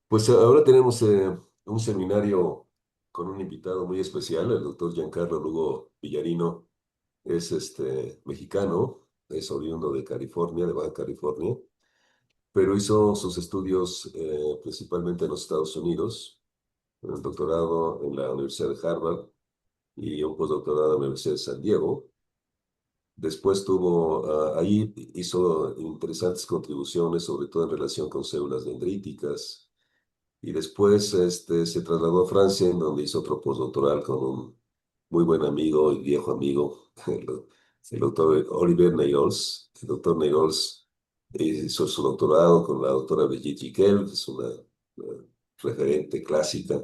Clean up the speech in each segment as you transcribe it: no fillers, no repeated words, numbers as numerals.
Pues ahora tenemos un seminario con un invitado muy especial, el doctor Giancarlo Lugo Villarino. Es mexicano, es oriundo de California, de Baja California, pero hizo sus estudios principalmente en los Estados Unidos, un doctorado en la Universidad de Harvard y un postdoctorado en la Universidad de San Diego. Después ahí hizo interesantes contribuciones, sobre todo en relación con células dendríticas. Y después se trasladó a Francia, en donde hizo otro postdoctoral con un muy buen amigo y viejo amigo, el doctor Olivier Neyrols. El doctor Neyrols hizo su doctorado con la doctora Brigitte Gicquel, que es una referente clásica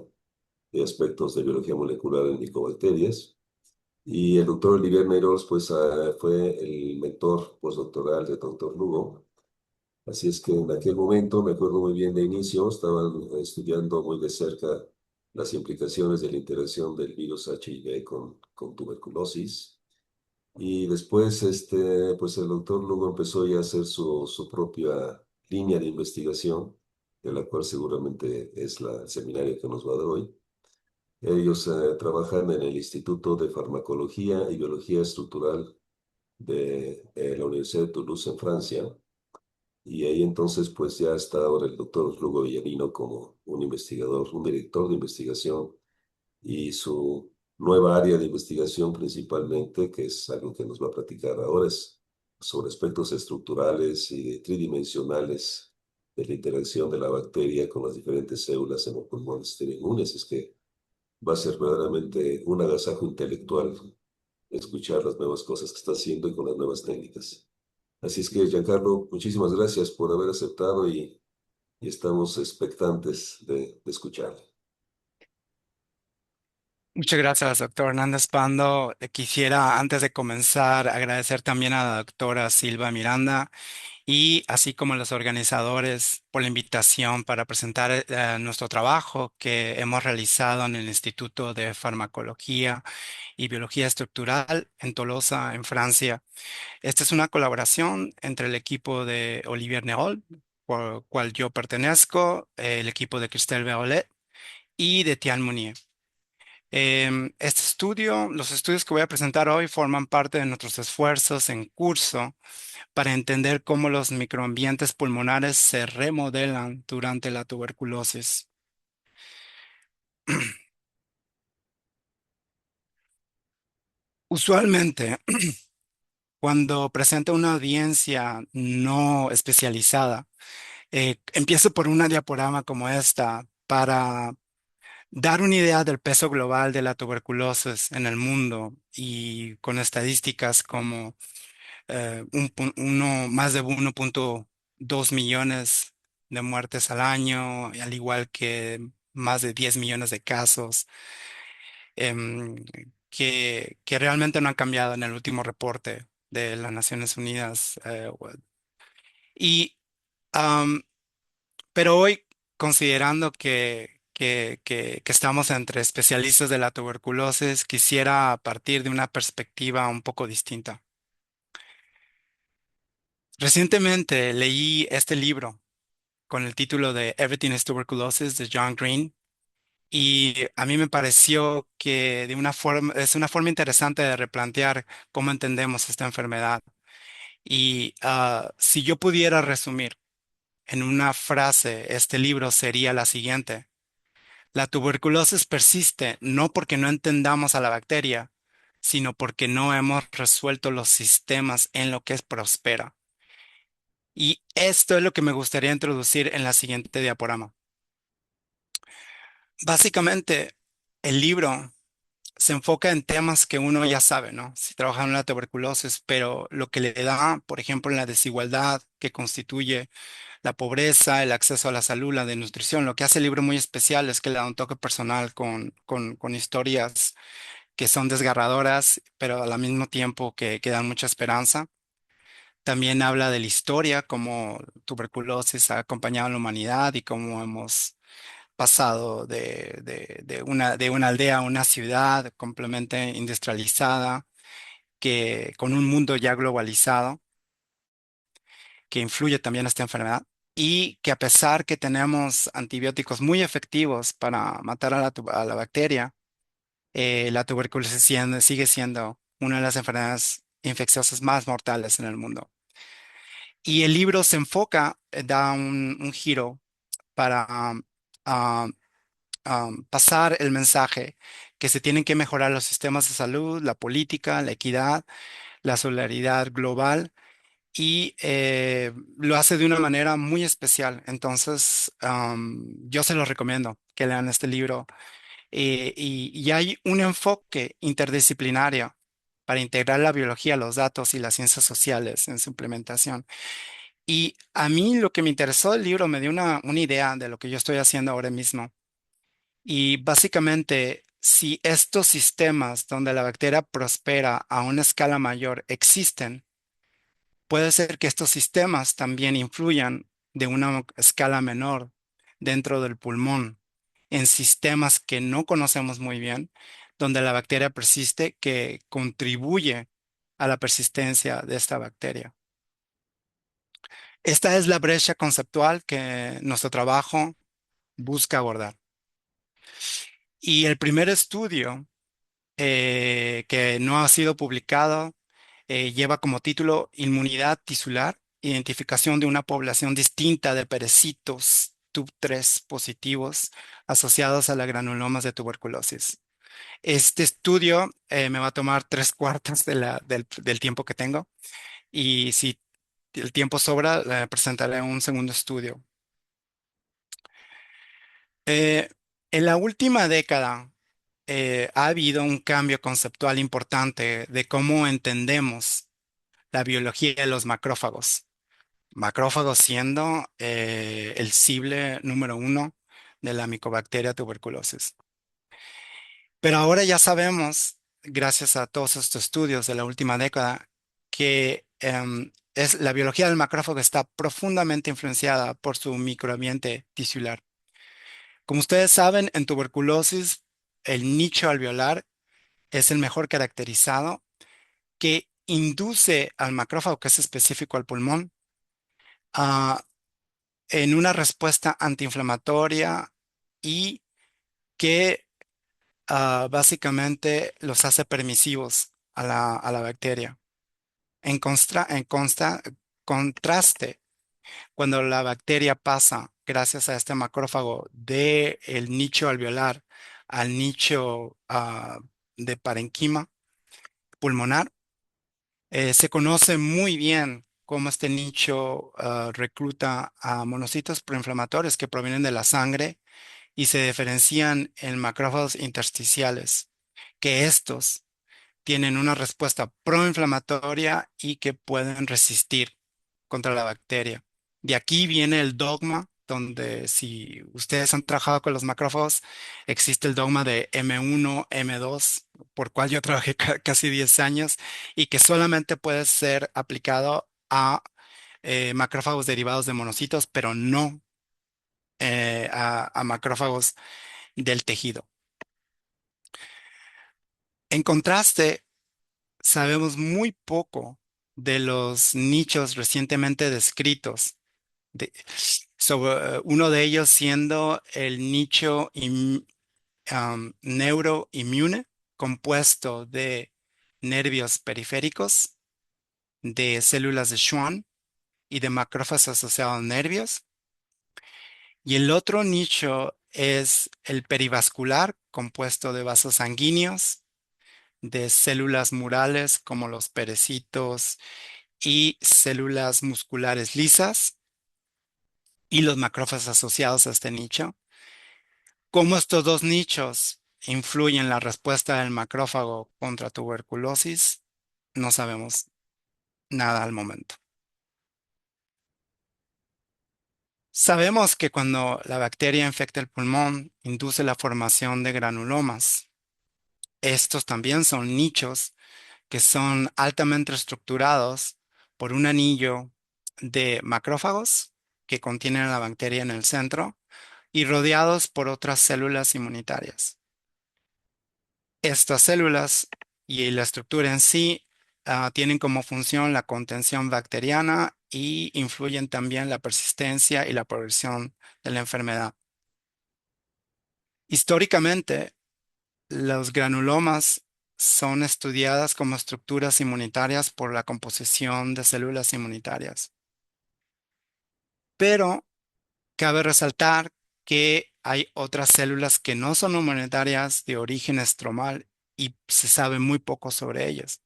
de aspectos de biología molecular en micobacterias. Y el doctor Olivier Neyrols pues, fue el mentor postdoctoral del doctor Lugo. Así es que en aquel momento, me acuerdo muy bien de inicio, estaban estudiando muy de cerca las implicaciones de la interacción del virus HIV con tuberculosis. Y después, pues el doctor Lugo empezó ya a hacer su propia línea de investigación, de la cual seguramente es el seminario que nos va a dar hoy. Ellos trabajan en el Instituto de Farmacología y Biología Estructural de la Universidad de Toulouse en Francia. Y ahí entonces pues ya está ahora el doctor Lugo Villarino como un investigador, un director de investigación y su nueva área de investigación principalmente, que es algo que nos va a platicar ahora, es sobre aspectos estructurales y tridimensionales de la interacción de la bacteria con las diferentes células en los pulmones inmunes. Es que va a ser verdaderamente un agasajo intelectual escuchar las nuevas cosas que está haciendo y con las nuevas técnicas. Así es que, Giancarlo, muchísimas gracias por haber aceptado y estamos expectantes de escucharle. Muchas gracias, doctor Hernández Pando. Quisiera, antes de comenzar, agradecer también a la doctora Silva Miranda y así como a los organizadores por la invitación para presentar nuestro trabajo que hemos realizado en el Instituto de Farmacología y Biología Estructural en Tolosa, en Francia. Esta es una colaboración entre el equipo de Olivier Néol, por cual yo pertenezco, el equipo de Christelle Beaulet y de Tian Munier. Este estudio, los estudios que voy a presentar hoy forman parte de nuestros esfuerzos en curso para entender cómo los microambientes pulmonares se remodelan durante la tuberculosis. Usualmente, cuando presento una audiencia no especializada, empiezo por una diaporama como esta para dar una idea del peso global de la tuberculosis en el mundo y con estadísticas como más de 1,2 millones de muertes al año, al igual que más de 10 millones de casos, em, que realmente no han cambiado en el último reporte de las Naciones Unidas. Y, am, pero hoy, considerando que estamos entre especialistas de la tuberculosis, quisiera partir de una perspectiva un poco distinta. Recientemente leí este libro con el título de Everything is Tuberculosis de John Green y a mí me pareció que es una forma interesante de replantear cómo entendemos esta enfermedad. Y si yo pudiera resumir en una frase este libro sería la siguiente. La tuberculosis persiste no porque no entendamos a la bacteria, sino porque no hemos resuelto los sistemas en lo que prospera. Y esto es lo que me gustaría introducir en la siguiente diaporama. Básicamente, el libro se enfoca en temas que uno ya sabe, ¿no? Si trabaja en la tuberculosis, pero lo que le da, por ejemplo, la desigualdad que constituye la pobreza, el acceso a la salud, la desnutrición, lo que hace el libro muy especial es que le da un toque personal con historias que son desgarradoras, pero al mismo tiempo que dan mucha esperanza. También habla de la historia, cómo tuberculosis ha acompañado a la humanidad y cómo hemos pasado de una aldea a una ciudad completamente industrializada, que con un mundo ya globalizado, que influye también esta enfermedad. y que a pesar que tenemos antibióticos muy efectivos para matar a a la bacteria, la tuberculosis sigue siendo una de las enfermedades infecciosas más mortales en el mundo. Y el libro se enfoca, da un giro para ah, pasar el mensaje que se tienen que mejorar los sistemas de salud, la política, la equidad, la solidaridad global y lo hace de una manera muy especial. Entonces, yo se los recomiendo que lean este libro. Y hay un enfoque interdisciplinario para integrar la biología, los datos y las ciencias sociales en su implementación. Y a mí lo que me interesó del libro me dio una idea de lo que yo estoy haciendo ahora mismo. Y básicamente, si estos sistemas donde la bacteria prospera a una escala mayor existen, puede ser que estos sistemas también influyan de una escala menor dentro del pulmón, en sistemas que no conocemos muy bien, donde la bacteria persiste, que contribuye a la persistencia de esta bacteria. Esta es la brecha conceptual que nuestro trabajo busca abordar. Y el primer estudio que no ha sido publicado, lleva como título Inmunidad tisular, identificación de una población distinta de perecitos TUB3 positivos asociados a la granulomas de tuberculosis. Este estudio me va a tomar tres cuartos de del tiempo que tengo y si el tiempo sobra, le presentaré un segundo estudio. Eh, en la última década, ha habido un cambio conceptual importante de cómo entendemos la biología de los macrófagos. Macrófagos siendo el cible número uno de la Mycobacteria tuberculosis. Pero ahora ya sabemos, gracias a todos estos estudios de la última década, que la biología del macrófago está profundamente influenciada por su microambiente tisular. Como ustedes saben, en tuberculosis, el nicho alveolar es el mejor caracterizado que induce al macrófago, que es específico al pulmón, a en una respuesta antiinflamatoria y que básicamente los hace permisivos a a la bacteria. En contraste, cuando la bacteria pasa, gracias a este macrófago, del nicho alveolar al nicho de parenquima pulmonar, se conoce muy bien cómo este nicho recluta a monocitos proinflamatorios que provienen de la sangre y se diferencian en macrófagos intersticiales, que estos tienen una respuesta proinflamatoria y que pueden resistir contra la bacteria. De aquí viene el dogma, donde si ustedes han trabajado con los macrófagos, existe el dogma de M1, M2, por cual yo trabajé casi 10 años y que solamente puede ser aplicado a macrófagos derivados de monocitos, pero no a macrófagos del tejido. En contraste, sabemos muy poco de los nichos recientemente descritos, sobre uno de ellos siendo el nicho neuroinmune, compuesto de nervios periféricos, de células de Schwann y de macrófagos asociados a nervios. Y el otro nicho es el perivascular, compuesto de vasos sanguíneos, de células murales como los perecitos y células musculares lisas y los macrófagos asociados a este nicho. ¿Cómo estos dos nichos influyen en la respuesta del macrófago contra tuberculosis? No sabemos nada al momento. Sabemos que cuando la bacteria infecta el pulmón, induce la formación de granulomas. Estos también son nichos que son altamente estructurados por un anillo de macrófagos que contienen a la bacteria en el centro y rodeados por otras células inmunitarias. Estas células y la estructura en sí tienen como función la contención bacteriana y influyen también la persistencia y la progresión de la enfermedad. Históricamente, los granulomas son estudiadas como estructuras inmunitarias por la composición de células inmunitarias. Pero cabe resaltar que hay otras células que no son inmunitarias de origen estromal y se sabe muy poco sobre ellas.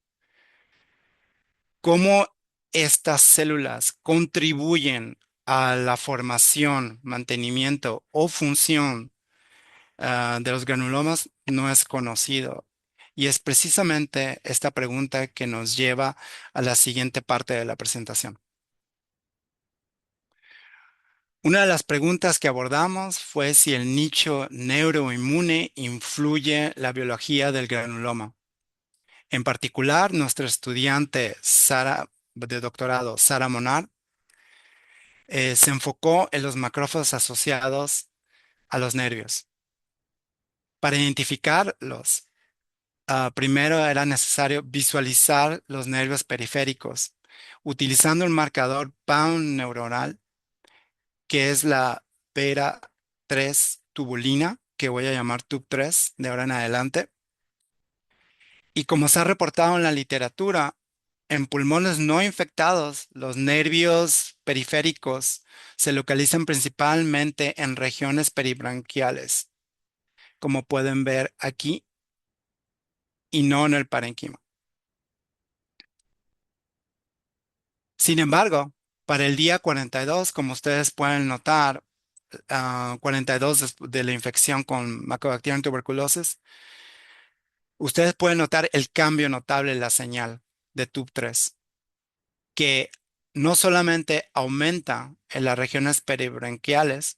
¿Cómo estas células contribuyen a la formación, mantenimiento o función de los granulomas? No es conocido. Y es precisamente esta pregunta que nos lleva a la siguiente parte de la presentación. Una de las preguntas que abordamos fue si el nicho neuroinmune influye la biología del granuloma. En particular, nuestra estudiante de doctorado, Sara Monar, se enfocó en los macrófagos asociados a los nervios. Para identificarlos, primero era necesario visualizar los nervios periféricos utilizando el marcador Pound neuronal, que es la beta 3 tubulina, que voy a llamar TUB3 de ahora en adelante. Y como se ha reportado en la literatura, en pulmones no infectados, los nervios periféricos se localizan principalmente en regiones peribronquiales, como pueden ver aquí, y no en el parénquima. Sin embargo, para el día 42, como ustedes pueden notar, 42 de la infección con Mycobacterium tuberculosis, ustedes pueden notar el cambio notable en la señal de TUB3, que no solamente aumenta en las regiones peribronquiales,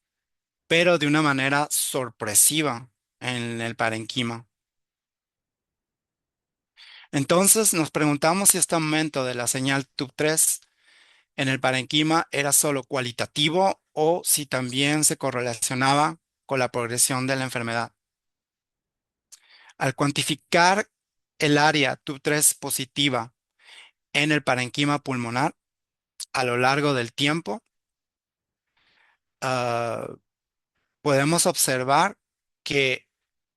pero de una manera sorpresiva en el parenquima. Entonces nos preguntamos si este aumento de la señal TUB3 en el parenquima era solo cualitativo o si también se correlacionaba con la progresión de la enfermedad. Al cuantificar el área TUB3 positiva en el parenquima pulmonar a lo largo del tiempo, ah, podemos observar que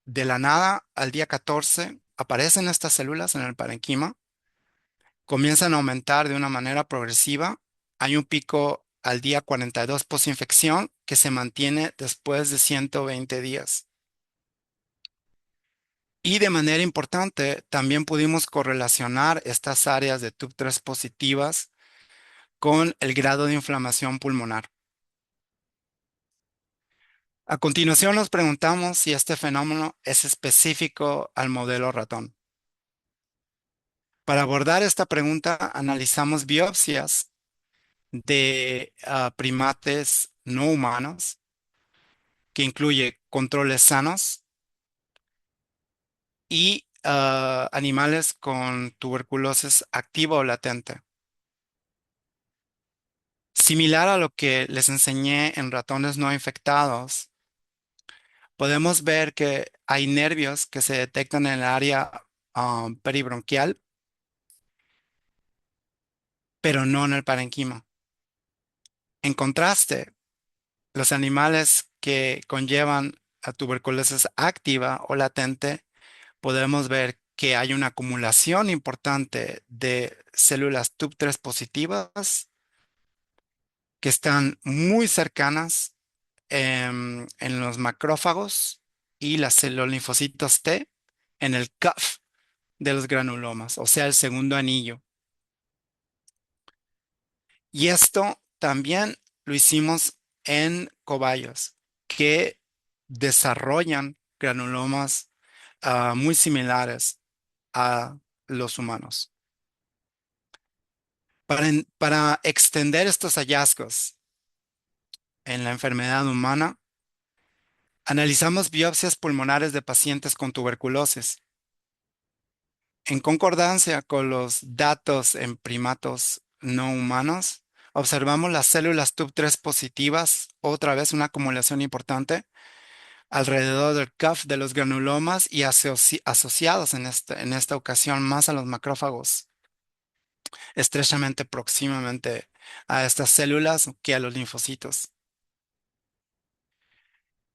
de la nada al día 14 aparecen estas células en el parenquima, comienzan a aumentar de una manera progresiva. Hay un pico al día 42 posinfección que se mantiene después de 120 días. Y de manera importante, también pudimos correlacionar estas áreas de TUB3 positivas con el grado de inflamación pulmonar. A continuación nos preguntamos si este fenómeno es específico al modelo ratón. Para abordar esta pregunta, analizamos biopsias de primates no humanos, que incluye controles sanos y animales con tuberculosis activa o latente. Similar a lo que les enseñé en ratones no infectados, podemos ver que hay nervios que se detectan en el área peribronquial, pero no en el parenquima. En contraste, los animales que conllevan a tuberculosis activa o latente, podemos ver que hay una acumulación importante de células TUB3 positivas que están muy cercanas en los macrófagos y los linfocitos T en el cuff de los granulomas, o sea, el segundo anillo. Y esto también lo hicimos en cobayos que desarrollan granulomas muy similares a los humanos. Para extender estos hallazgos en la enfermedad humana, analizamos biopsias pulmonares de pacientes con tuberculosis. En concordancia con los datos en primatos no humanos, observamos las células TUB3 positivas, otra vez una acumulación importante, alrededor del cuff de los granulomas y asociados en esta ocasión más a los macrófagos. estrechamente próximamente a estas células que a los linfocitos.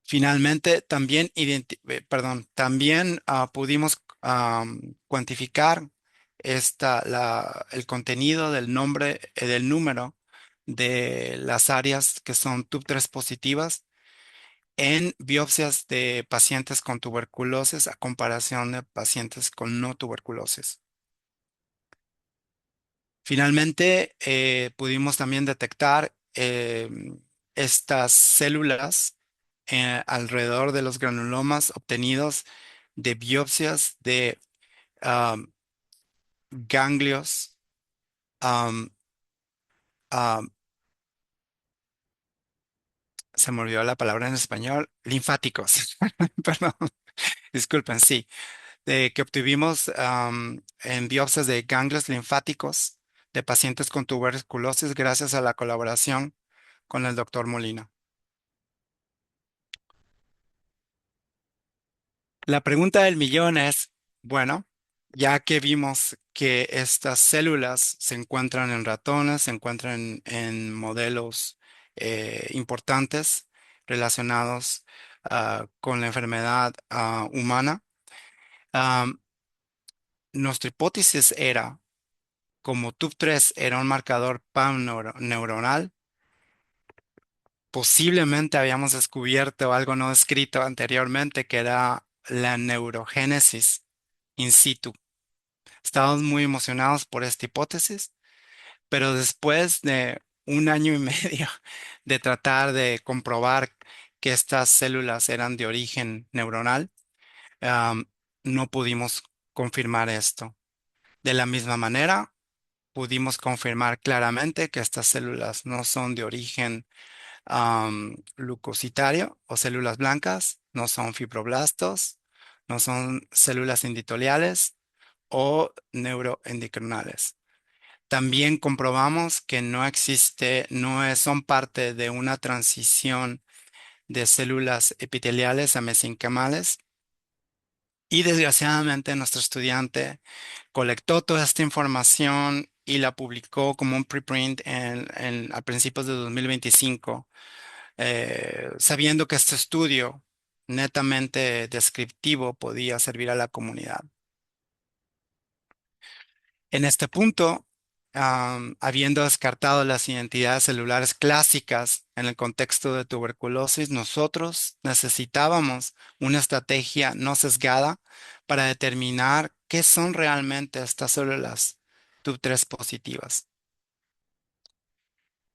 Finalmente, también, también pudimos cuantificar el contenido del nombre, del número de las áreas que son TUP3 positivas en biopsias de pacientes con tuberculosis a comparación de pacientes con no tuberculosis. Finalmente, pudimos también detectar estas células alrededor de los granulomas obtenidos de biopsias de am, ganglios, am, am, se me olvidó la palabra en español, linfáticos. Perdón, disculpen, sí, que obtuvimos en biopsias de ganglios linfáticos de pacientes con tuberculosis gracias a la colaboración con el doctor Molina. La pregunta del millón es, bueno, ya que vimos que estas células se encuentran en ratones, se encuentran en modelos importantes relacionados con la enfermedad humana, am, nuestra hipótesis era, como TUP3 era un marcador neuronal, posiblemente habíamos descubierto algo no descrito anteriormente, que era la neurogénesis in situ. Estábamos muy emocionados por esta hipótesis, pero después de un año y medio de tratar de comprobar que estas células eran de origen neuronal, am, no pudimos confirmar esto. De la misma manera, pudimos confirmar claramente que estas células no son de origen leucocitario o células blancas, no son fibroblastos, no son células endoteliales o neuroendocrinales. También comprobamos que no existe, son parte de una transición de células epiteliales a mesencimales. Y desgraciadamente nuestro estudiante colectó toda esta información y la publicó como un preprint a principios de 2025, sabiendo que este estudio netamente descriptivo podía servir a la comunidad. En este punto, habiendo descartado las identidades celulares clásicas en el contexto de tuberculosis, nosotros necesitábamos una estrategia no sesgada para determinar qué son realmente estas células TUB3 positivas.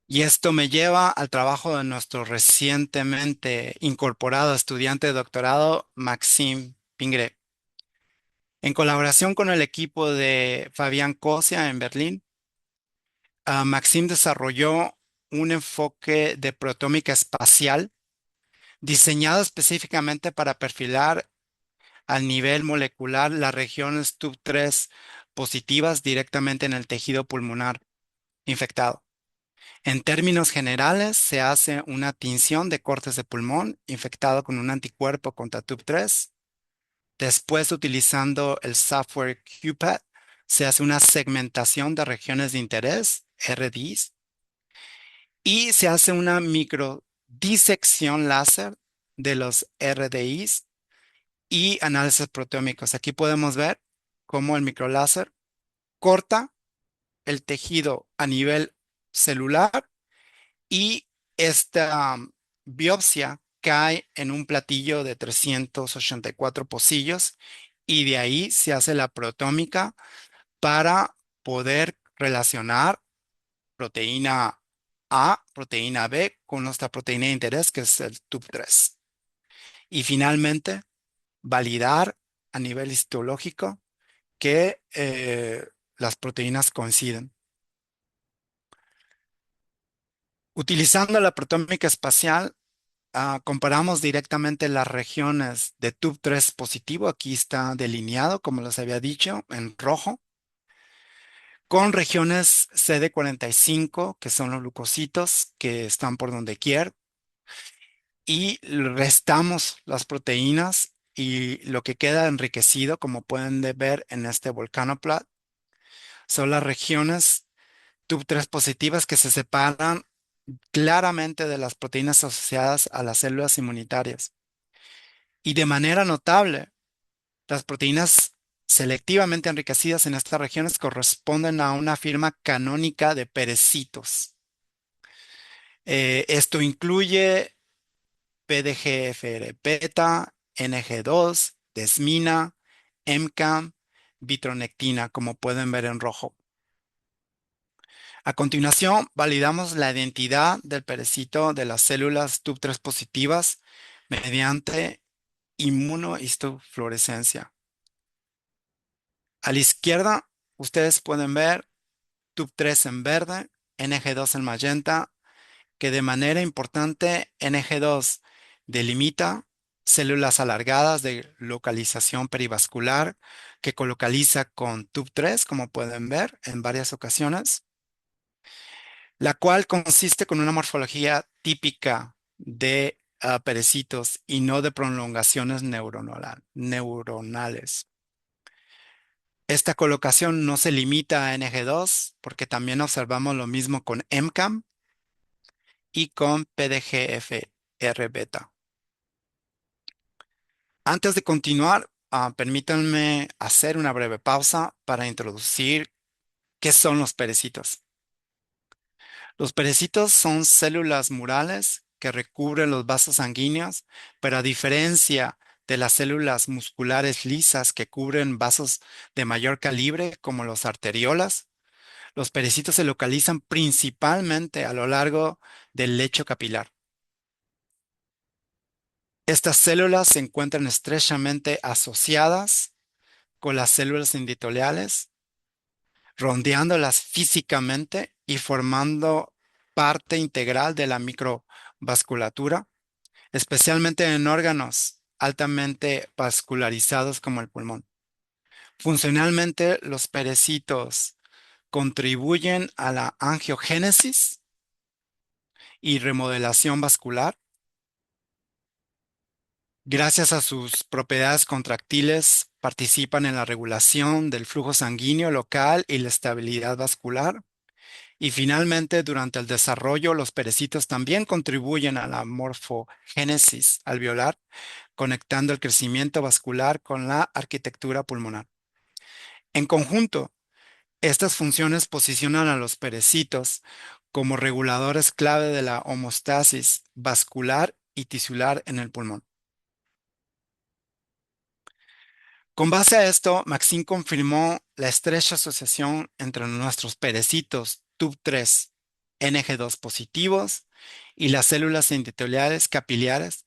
Y esto me lleva al trabajo de nuestro recientemente incorporado estudiante de doctorado, Maxime Pingré. En colaboración con el equipo de Fabián Cosia en Berlín, Maxim desarrolló un enfoque de proteómica espacial diseñado específicamente para perfilar al nivel molecular las regiones TUB3 positivas directamente en el tejido pulmonar infectado. En términos generales, se hace una tinción de cortes de pulmón infectado con un anticuerpo contra TUB3. Después, utilizando el software QPAT, se hace una segmentación de regiones de interés, RDIs, y se hace una microdisección láser de los RDIs y análisis proteómicos. Aquí podemos ver cómo el microláser corta el tejido a nivel celular y esta biopsia cae en un platillo de 384 pocillos y de ahí se hace la proteómica para poder relacionar proteína A, proteína B con nuestra proteína de interés, que es el TUB3. Y finalmente, validar a nivel histológico que las proteínas coinciden. Utilizando la proteómica espacial, comparamos directamente las regiones de TUB3 positivo, aquí está delineado, como les había dicho, en rojo, con regiones CD45, que son los leucocitos que están por donde quiera, y restamos las proteínas y lo que queda enriquecido, como pueden ver en este volcanoplot, son las regiones TUB3 positivas que se separan claramente de las proteínas asociadas a las células inmunitarias. Y de manera notable, las proteínas selectivamente enriquecidas en estas regiones corresponden a una firma canónica de perecitos. Esto incluye PDGFR beta, NG2, desmina, MCAM, vitronectina, como pueden ver en rojo. A continuación, validamos la identidad del perecito de las células TUB3 positivas mediante inmunohistofluorescencia. A la izquierda, ustedes pueden ver TUB3 en verde, NG2 en magenta, que de manera importante NG2 delimita células alargadas de localización perivascular que colocaliza con TUB3, como pueden ver en varias ocasiones, la cual consiste con una morfología típica de perecitos y no de prolongaciones neuronales. Esta colocación no se limita a NG2 porque también observamos lo mismo con MCAM y con PDGFR beta. Antes de continuar, permítanme hacer una breve pausa para introducir qué son los perecitos. Los perecitos son células murales que recubren los vasos sanguíneos, pero a diferencia de las células musculares lisas que cubren vasos de mayor calibre, como los arteriolas, los perecitos se localizan principalmente a lo largo del lecho capilar. Estas células se encuentran estrechamente asociadas con las células endoteliales, rondeándolas físicamente y formando parte integral de la microvasculatura, especialmente en órganos altamente vascularizados como el pulmón. Funcionalmente, los perecitos contribuyen a la angiogénesis y remodelación vascular. Gracias a sus propiedades contractiles, participan en la regulación del flujo sanguíneo local y la estabilidad vascular. Y finalmente, durante el desarrollo, los perecitos también contribuyen a la morfogénesis alveolar, conectando el crecimiento vascular con la arquitectura pulmonar. En conjunto, estas funciones posicionan a los perecitos como reguladores clave de la homeostasis vascular y tisular en el pulmón. Con base a esto, Maxine confirmó la estrecha asociación entre nuestros perecitos TUB3 NG2 positivos y las células endoteliales capilares,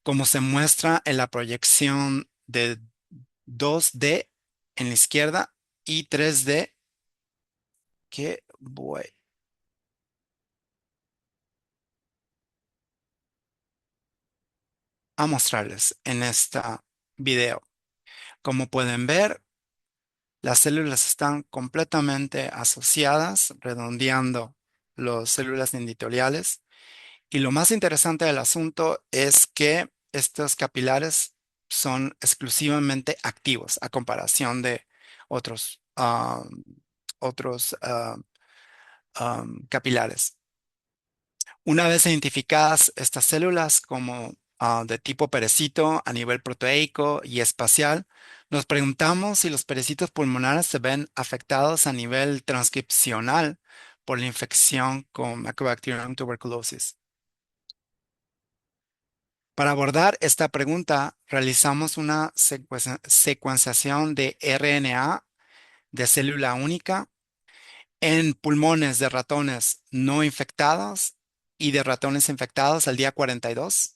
como se muestra en la proyección de 2D en la izquierda y 3D que voy a mostrarles en este video. Como pueden ver, las células están completamente asociadas, redondeando las células endoteliales. Y lo más interesante del asunto es que estos capilares son exclusivamente activos a comparación de otros, capilares. Una vez identificadas estas células como de tipo perecito a nivel proteico y espacial, nos preguntamos si los perecitos pulmonares se ven afectados a nivel transcripcional por la infección con Mycobacterium tuberculosis. Para abordar esta pregunta, realizamos una secuenciación de RNA de célula única en pulmones de ratones no infectados y de ratones infectados al día 42,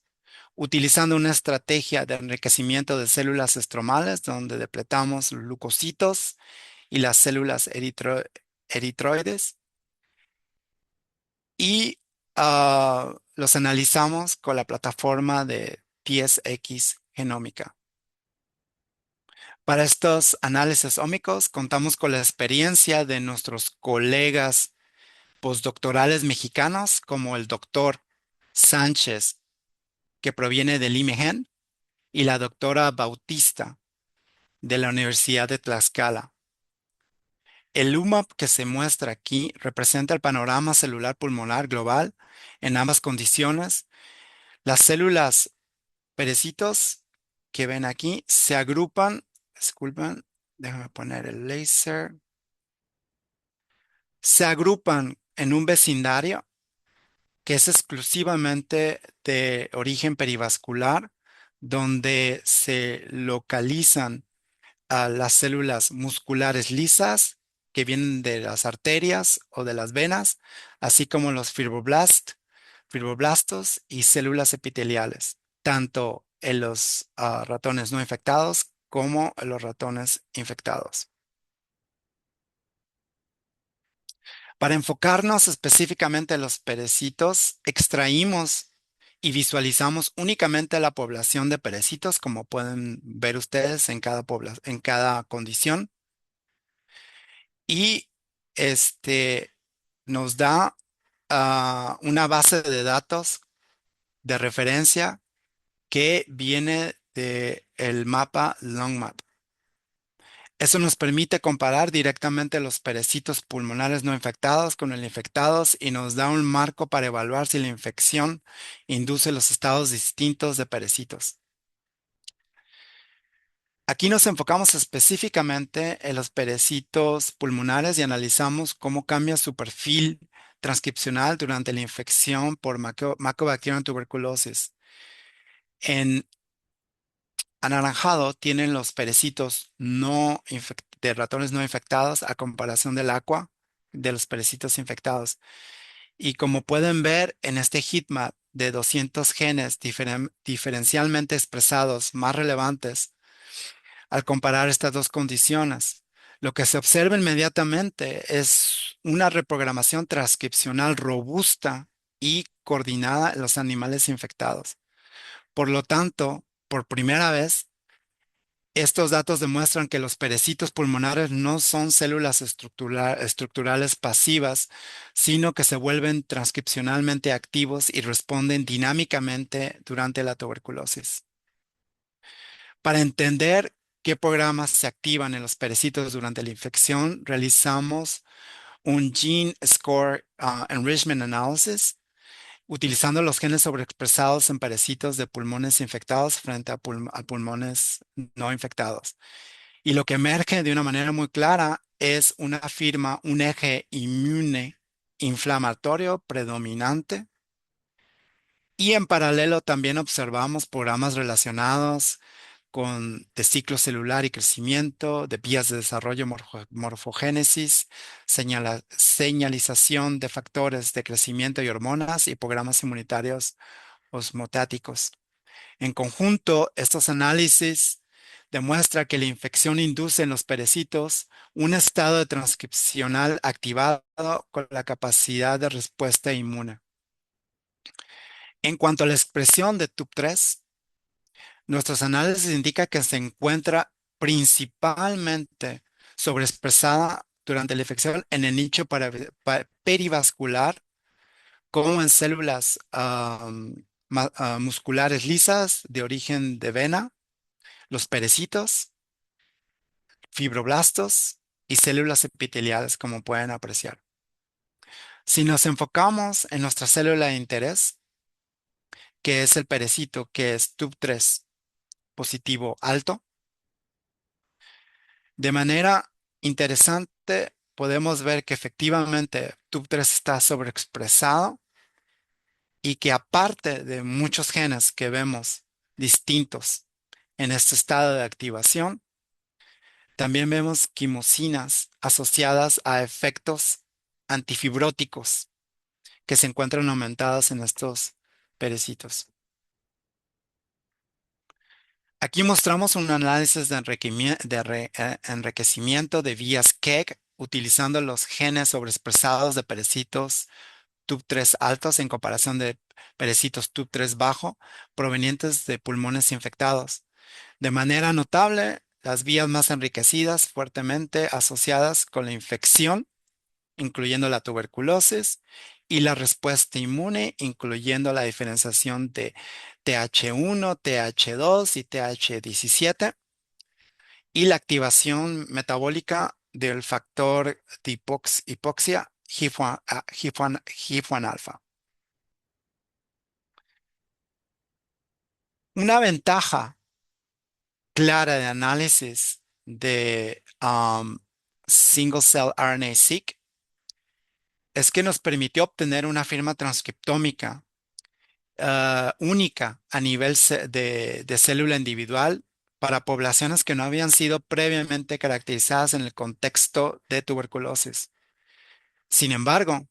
utilizando una estrategia de enriquecimiento de células estromales donde depletamos los leucocitos y las células eritroides y los analizamos con la plataforma de TSX genómica. Para estos análisis ómicos contamos con la experiencia de nuestros colegas postdoctorales mexicanos como el doctor Sánchez, que proviene del IMEGEN, y la doctora Bautista de la Universidad de Tlaxcala. El UMAP que se muestra aquí representa el panorama celular pulmonar global en ambas condiciones. Las células perecitos que ven aquí se agrupan, disculpen, déjame poner el láser, se agrupan en un vecindario que es exclusivamente de origen perivascular, donde se localizan a las células musculares lisas que vienen de las arterias o de las venas, así como los fibroblastos y células epiteliales, tanto en los ratones no infectados como en los ratones infectados. Para enfocarnos específicamente en los perecitos, extraímos y visualizamos únicamente la población de perecitos, como pueden ver ustedes en en cada condición. Y este nos da una base de datos de referencia que viene del mapa LongMap. Eso nos permite comparar directamente los perecitos pulmonares no infectados con el infectados y nos da un marco para evaluar si la infección induce los estados distintos de perecitos. Aquí nos enfocamos específicamente en los perecitos pulmonares y analizamos cómo cambia su perfil transcripcional durante la infección por Mycobacterium tuberculosis. En anaranjado tienen los perecitos de ratones no infectados a comparación del agua de los perecitos infectados. Y como pueden ver en este heatmap de 200 genes diferencialmente expresados más relevantes, al comparar estas dos condiciones, lo que se observa inmediatamente es una reprogramación transcripcional robusta y coordinada en los animales infectados. Por lo tanto, por primera vez, estos datos demuestran que los perecitos pulmonares no son células estructurales pasivas, sino que se vuelven transcripcionalmente activos y responden dinámicamente durante la tuberculosis. Para entender qué programas se activan en los perecitos durante la infección, realizamos un Gene Score Enrichment Analysis utilizando los genes sobreexpresados en perecitos de pulmones infectados frente a pulmones no infectados. Y lo que emerge de una manera muy clara es un eje inmune inflamatorio predominante. Y en paralelo también observamos programas relacionados de ciclo celular y crecimiento, de vías de desarrollo morfogénesis, señalización de factores de crecimiento y hormonas y programas inmunitarios osmotáticos. En conjunto, estos análisis demuestran que la infección induce en los perecitos un estado de transcripcional activado con la capacidad de respuesta inmune. En cuanto a la expresión de TUP3, nuestros análisis indican que se encuentra principalmente sobreexpresada durante la infección en el nicho perivascular, como en células musculares lisas de origen de vena, los perecitos, fibroblastos y células epiteliales, como pueden apreciar. Si nos enfocamos en nuestra célula de interés, que es el perecito, que es TUP3 positivo alto, de manera interesante podemos ver que efectivamente TUP3 está sobreexpresado y que aparte de muchos genes que vemos distintos en este estado de activación, también vemos quimosinas asociadas a efectos antifibróticos que se encuentran aumentados en estos perecitos. Aquí mostramos un análisis de enriquecimiento de vías KEGG utilizando los genes sobreexpresados de perecitos TUP3 altos en comparación de perecitos TUP3 bajo provenientes de pulmones infectados. De manera notable, las vías más enriquecidas fuertemente asociadas con la infección, incluyendo la tuberculosis, y la respuesta inmune, incluyendo la diferenciación de TH1, TH2 y TH17, y la activación metabólica del factor de hipoxia HIF1 alfa. Una ventaja clara de análisis de single cell RNA-seq es que nos permitió obtener una firma transcriptómica única a nivel de célula individual para poblaciones que no habían sido previamente caracterizadas en el contexto de tuberculosis. Sin embargo,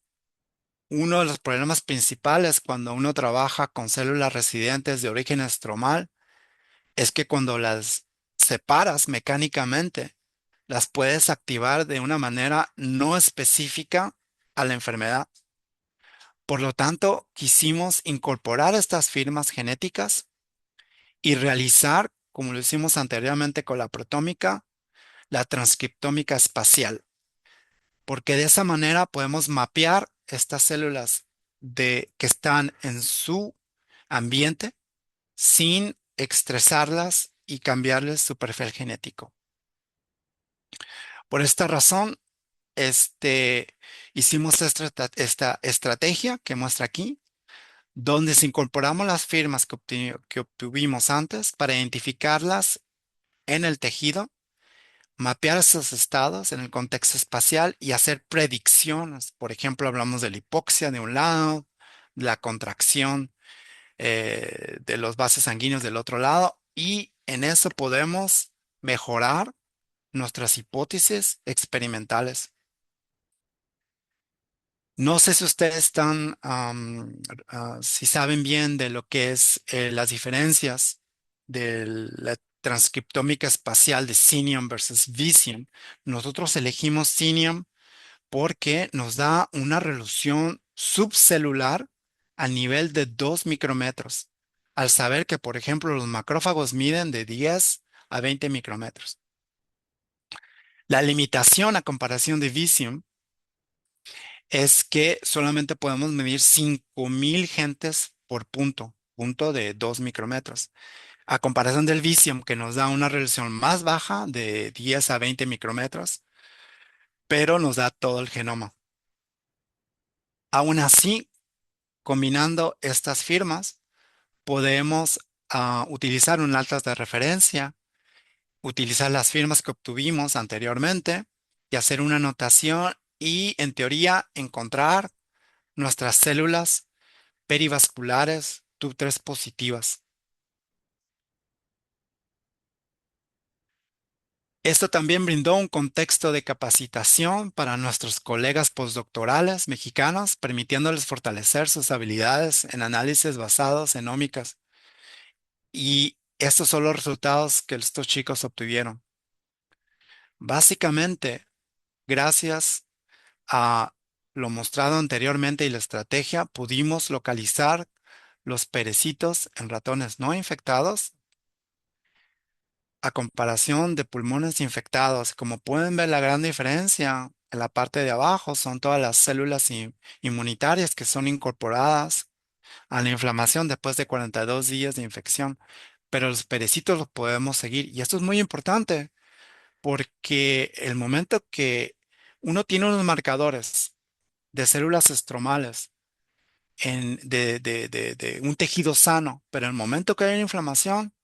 uno de los problemas principales cuando uno trabaja con células residentes de origen estromal es que cuando las separas mecánicamente, las puedes activar de una manera no específica a la enfermedad. Por lo tanto, quisimos incorporar estas firmas genéticas y realizar, como lo hicimos anteriormente con la protómica, la transcriptómica espacial, porque de esa manera podemos mapear estas células que están en su ambiente sin estresarlas y cambiarles su perfil genético. Por esta razón, este, hicimos esta estrategia que muestra aquí, donde se incorporamos las firmas que obtuvimos antes para identificarlas en el tejido, mapear esos estados en el contexto espacial y hacer predicciones. Por ejemplo, hablamos de la hipoxia de un lado, la contracción de los vasos sanguíneos del otro lado, y en eso podemos mejorar nuestras hipótesis experimentales. No sé si ustedes si saben bien de lo que es las diferencias de la transcriptómica espacial de Xenium versus Visium. Nosotros elegimos Xenium porque nos da una resolución subcelular a nivel de 2 micrómetros, al saber que, por ejemplo, los macrófagos miden de 10 a 20 micrómetros. La limitación a comparación de Visium es que solamente podemos medir 5.000 gentes por punto de 2 micrómetros. A comparación del Visium, que nos da una resolución más baja de 10 a 20 micrómetros, pero nos da todo el genoma. Aún así, combinando estas firmas, podemos utilizar un atlas de referencia, utilizar las firmas que obtuvimos anteriormente y hacer una anotación y, en teoría, encontrar nuestras células perivasculares TUB3 positivas. Esto también brindó un contexto de capacitación para nuestros colegas postdoctorales mexicanos, permitiéndoles fortalecer sus habilidades en análisis basados en ómicas. Y estos son los resultados que estos chicos obtuvieron. Básicamente, gracias a lo mostrado anteriormente y la estrategia, pudimos localizar los perecitos en ratones no infectados a comparación de pulmones infectados. Como pueden ver, la gran diferencia en la parte de abajo son todas las células inmunitarias que son incorporadas a la inflamación después de 42 días de infección. Pero los perecitos los podemos seguir. Y esto es muy importante porque el momento que uno tiene unos marcadores de células estromales de un tejido sano, pero el momento que hay inflamación,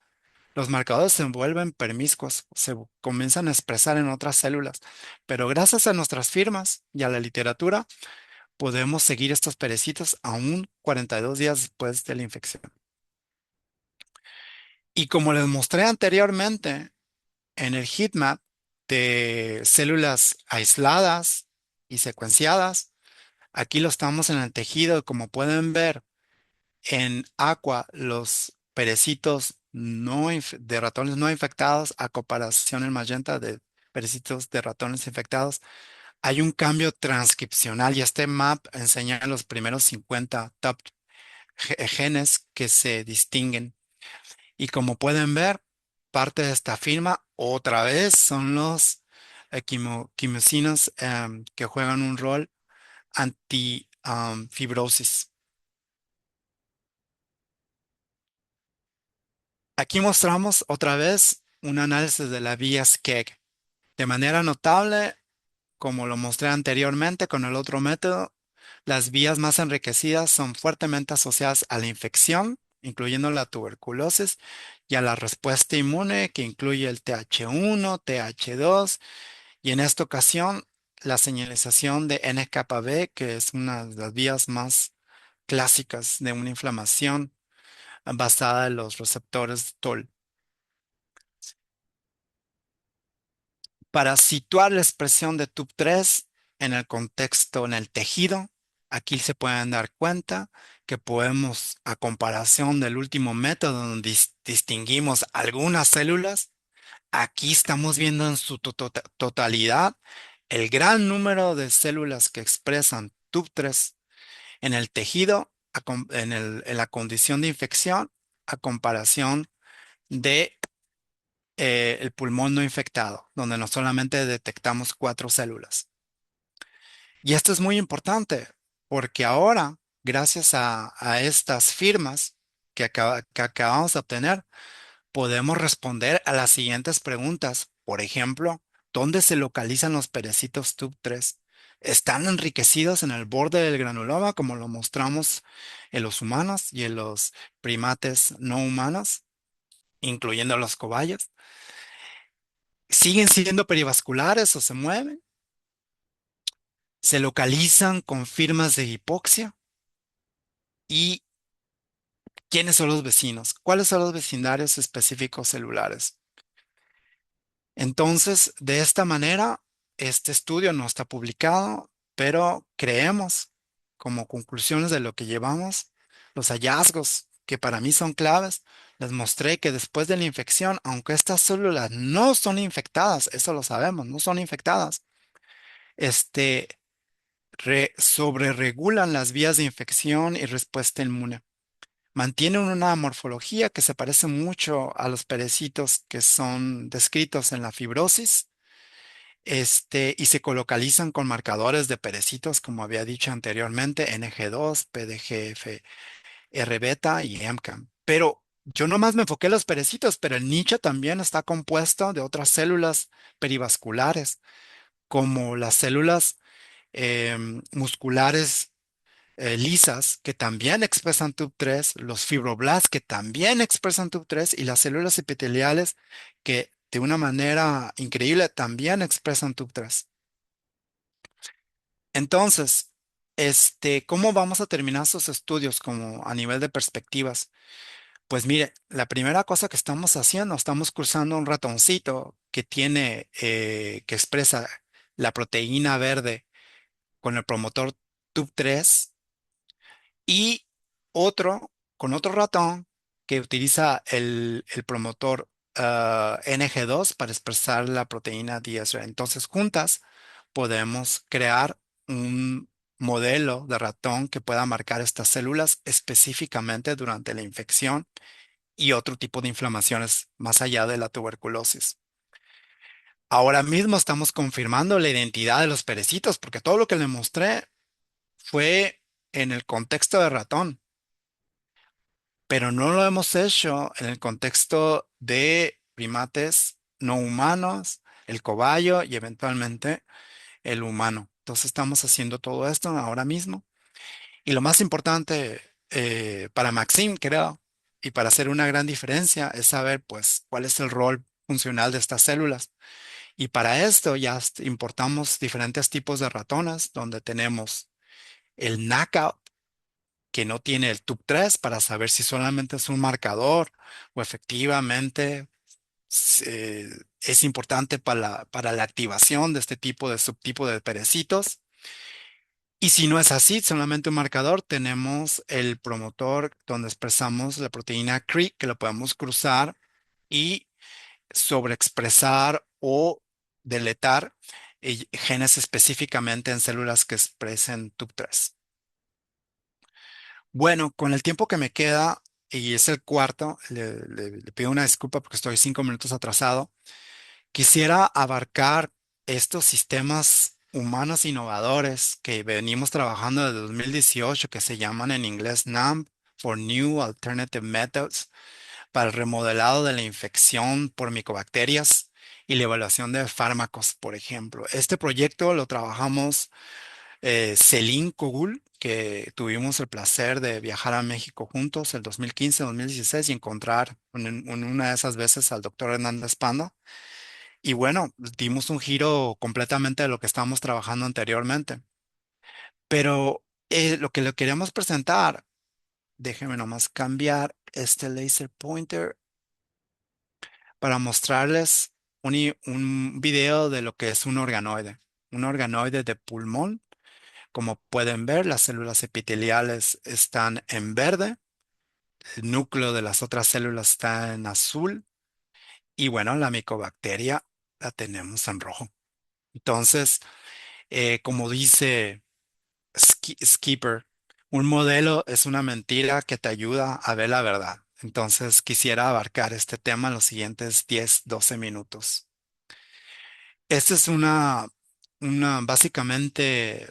los marcadores se vuelven permiscuos, se comienzan a expresar en otras células, pero gracias a nuestras firmas y a la literatura podemos seguir estos perecitos aún 42 días después de la infección. Y como les mostré anteriormente en el heatmap de células aisladas y secuenciadas, aquí lo estamos en el tejido. Como pueden ver en aqua, los perecitos de ratones no infectados a comparación en magenta de perecitos de ratones infectados, hay un cambio transcripcional y este map enseña los primeros 50 top genes que se distinguen. Y como pueden ver, parte de esta firma otra vez son los quimosinos que juegan un rol anti-fibrosis. Aquí mostramos otra vez un análisis de la vía SCEG. De manera notable, como lo mostré anteriormente con el otro método, las vías más enriquecidas son fuertemente asociadas a la infección, incluyendo la tuberculosis, y a la respuesta inmune, que incluye el TH1, TH2, y en esta ocasión la señalización de NKB, que es una de las vías más clásicas de una inflamación basada en los receptores TOL. Para situar la expresión de TUB3 en el contexto, en el tejido, aquí se pueden dar cuenta que podemos, a comparación del último método donde distinguimos algunas células, aquí estamos viendo en su totalidad el gran número de células que expresan TUB3 en el tejido, en la condición de infección, a comparación de el pulmón no infectado, donde no solamente detectamos 4 células. Y esto es muy importante porque ahora, gracias a estas firmas que acabamos de obtener, podemos responder a las siguientes preguntas. Por ejemplo, ¿dónde se localizan los perecitos TUB3? ¿Están enriquecidos en el borde del granuloma, como lo mostramos en los humanos y en los primates no humanos, incluyendo los cobayos? ¿Siguen siendo perivasculares o se mueven? ¿Se localizan con firmas de hipoxia? ¿Y quiénes son los vecinos? ¿Cuáles son los vecindarios específicos celulares? Entonces, de esta manera, este estudio no está publicado, pero creemos, como conclusiones de lo que llevamos, los hallazgos que para mí son claves, les mostré que después de la infección, aunque estas células no son infectadas, eso lo sabemos, no son infectadas, este, sobreregulan las vías de infección y respuesta inmune. Mantienen una morfología que se parece mucho a los perecitos que son descritos en la fibrosis, y se colocalizan con marcadores de perecitos, como había dicho anteriormente, NG2, PDGF, R-beta y EMCAM. Pero yo nomás me enfoqué en los perecitos, pero el nicho también está compuesto de otras células perivasculares, como las células musculares lisas que también expresan TUB3, los fibroblastos que también expresan TUB3 y las células epiteliales que de una manera increíble también expresan TUB3. Entonces, ¿cómo vamos a terminar esos estudios como a nivel de perspectivas? Pues mire, la primera cosa que estamos haciendo, estamos cruzando un ratoncito que expresa la proteína verde con el promotor TUB3 y con otro ratón que utiliza el promotor NG2 para expresar la proteína DSR. Entonces, juntas podemos crear un modelo de ratón que pueda marcar estas células específicamente durante la infección y otro tipo de inflamaciones más allá de la tuberculosis. Ahora mismo estamos confirmando la identidad de los perecitos porque todo lo que le mostré fue en el contexto de ratón, pero no lo hemos hecho en el contexto de primates no humanos, el cobayo y eventualmente el humano. Entonces estamos haciendo todo esto ahora mismo. Y lo más importante para Maxim, creo, y para hacer una gran diferencia, es saber, pues, cuál es el rol funcional de estas células. Y para esto ya importamos diferentes tipos de ratones, donde tenemos el knockout, que no tiene el TUB3 para saber si solamente es un marcador o efectivamente eh, es importante para la activación de este tipo de subtipo de perecitos. Y si no es así, solamente un marcador, tenemos el promotor donde expresamos la proteína CRE, que lo podemos cruzar y sobreexpresar o deletar genes específicamente en células que expresen TUB3. Bueno, con el tiempo que me queda, y es el cuarto, le pido una disculpa porque estoy 5 minutos atrasado. Quisiera abarcar estos sistemas humanos innovadores que venimos trabajando desde 2018, que se llaman en inglés NAMP, for New Alternative Methods, para el remodelado de la infección por micobacterias y la evaluación de fármacos, por ejemplo. Este proyecto lo trabajamos Celine Kogul, que tuvimos el placer de viajar a México juntos el 2015, 2016 y encontrar en una de esas veces al doctor Hernández Pando. Y bueno, dimos un giro completamente de lo que estábamos trabajando anteriormente. Pero lo que le queríamos presentar, déjeme nomás cambiar este laser pointer para mostrarles un video de lo que es un organoide. Un organoide de pulmón. Como pueden ver, las células epiteliales están en verde, el núcleo de las otras células está en azul y bueno, la micobacteria la tenemos en rojo. Entonces, como dice Skipper, un modelo es una mentira que te ayuda a ver la verdad. Entonces, quisiera abarcar este tema en los siguientes 10, 12 minutos. Esta es básicamente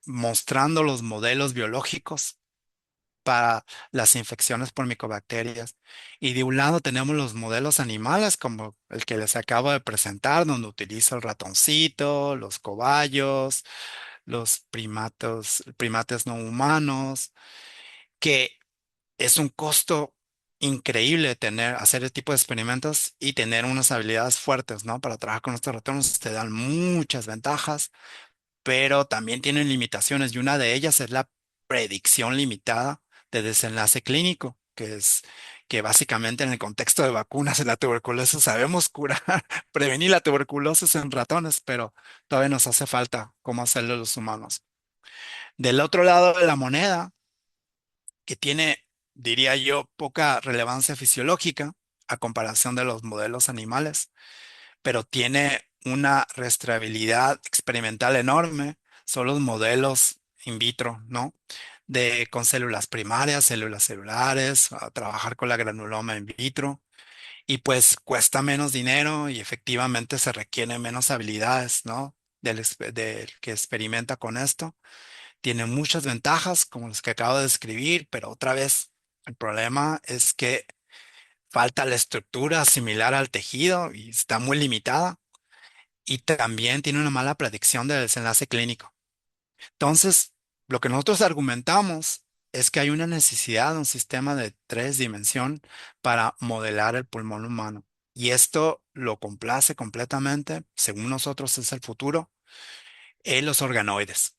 mostrando los modelos biológicos para las infecciones por micobacterias. Y de un lado tenemos los modelos animales, como el que les acabo de presentar, donde utilizo el ratoncito, los cobayos, los primates no humanos, que es un costo increíble hacer este tipo de experimentos y tener unas habilidades fuertes, ¿no? Para trabajar con estos ratones te dan muchas ventajas, pero también tienen limitaciones y una de ellas es la predicción limitada de desenlace clínico, que básicamente en el contexto de vacunas en la tuberculosis sabemos curar, prevenir la tuberculosis en ratones, pero todavía nos hace falta cómo hacerlo los humanos. Del otro lado de la moneda, que tiene, diría yo, poca relevancia fisiológica a comparación de los modelos animales, pero tiene una rastreabilidad experimental enorme. Son los modelos in vitro, ¿no? Con células primarias, células celulares, a trabajar con la granuloma in vitro. Y pues cuesta menos dinero y efectivamente se requieren menos habilidades, ¿no? Del que experimenta con esto. Tiene muchas ventajas, como las que acabo de describir, pero otra vez, el problema es que falta la estructura similar al tejido y está muy limitada y también tiene una mala predicción del desenlace clínico. Entonces, lo que nosotros argumentamos es que hay una necesidad de un sistema de 3 dimensiones para modelar el pulmón humano. Y esto lo complace completamente, según nosotros es el futuro, en los organoides.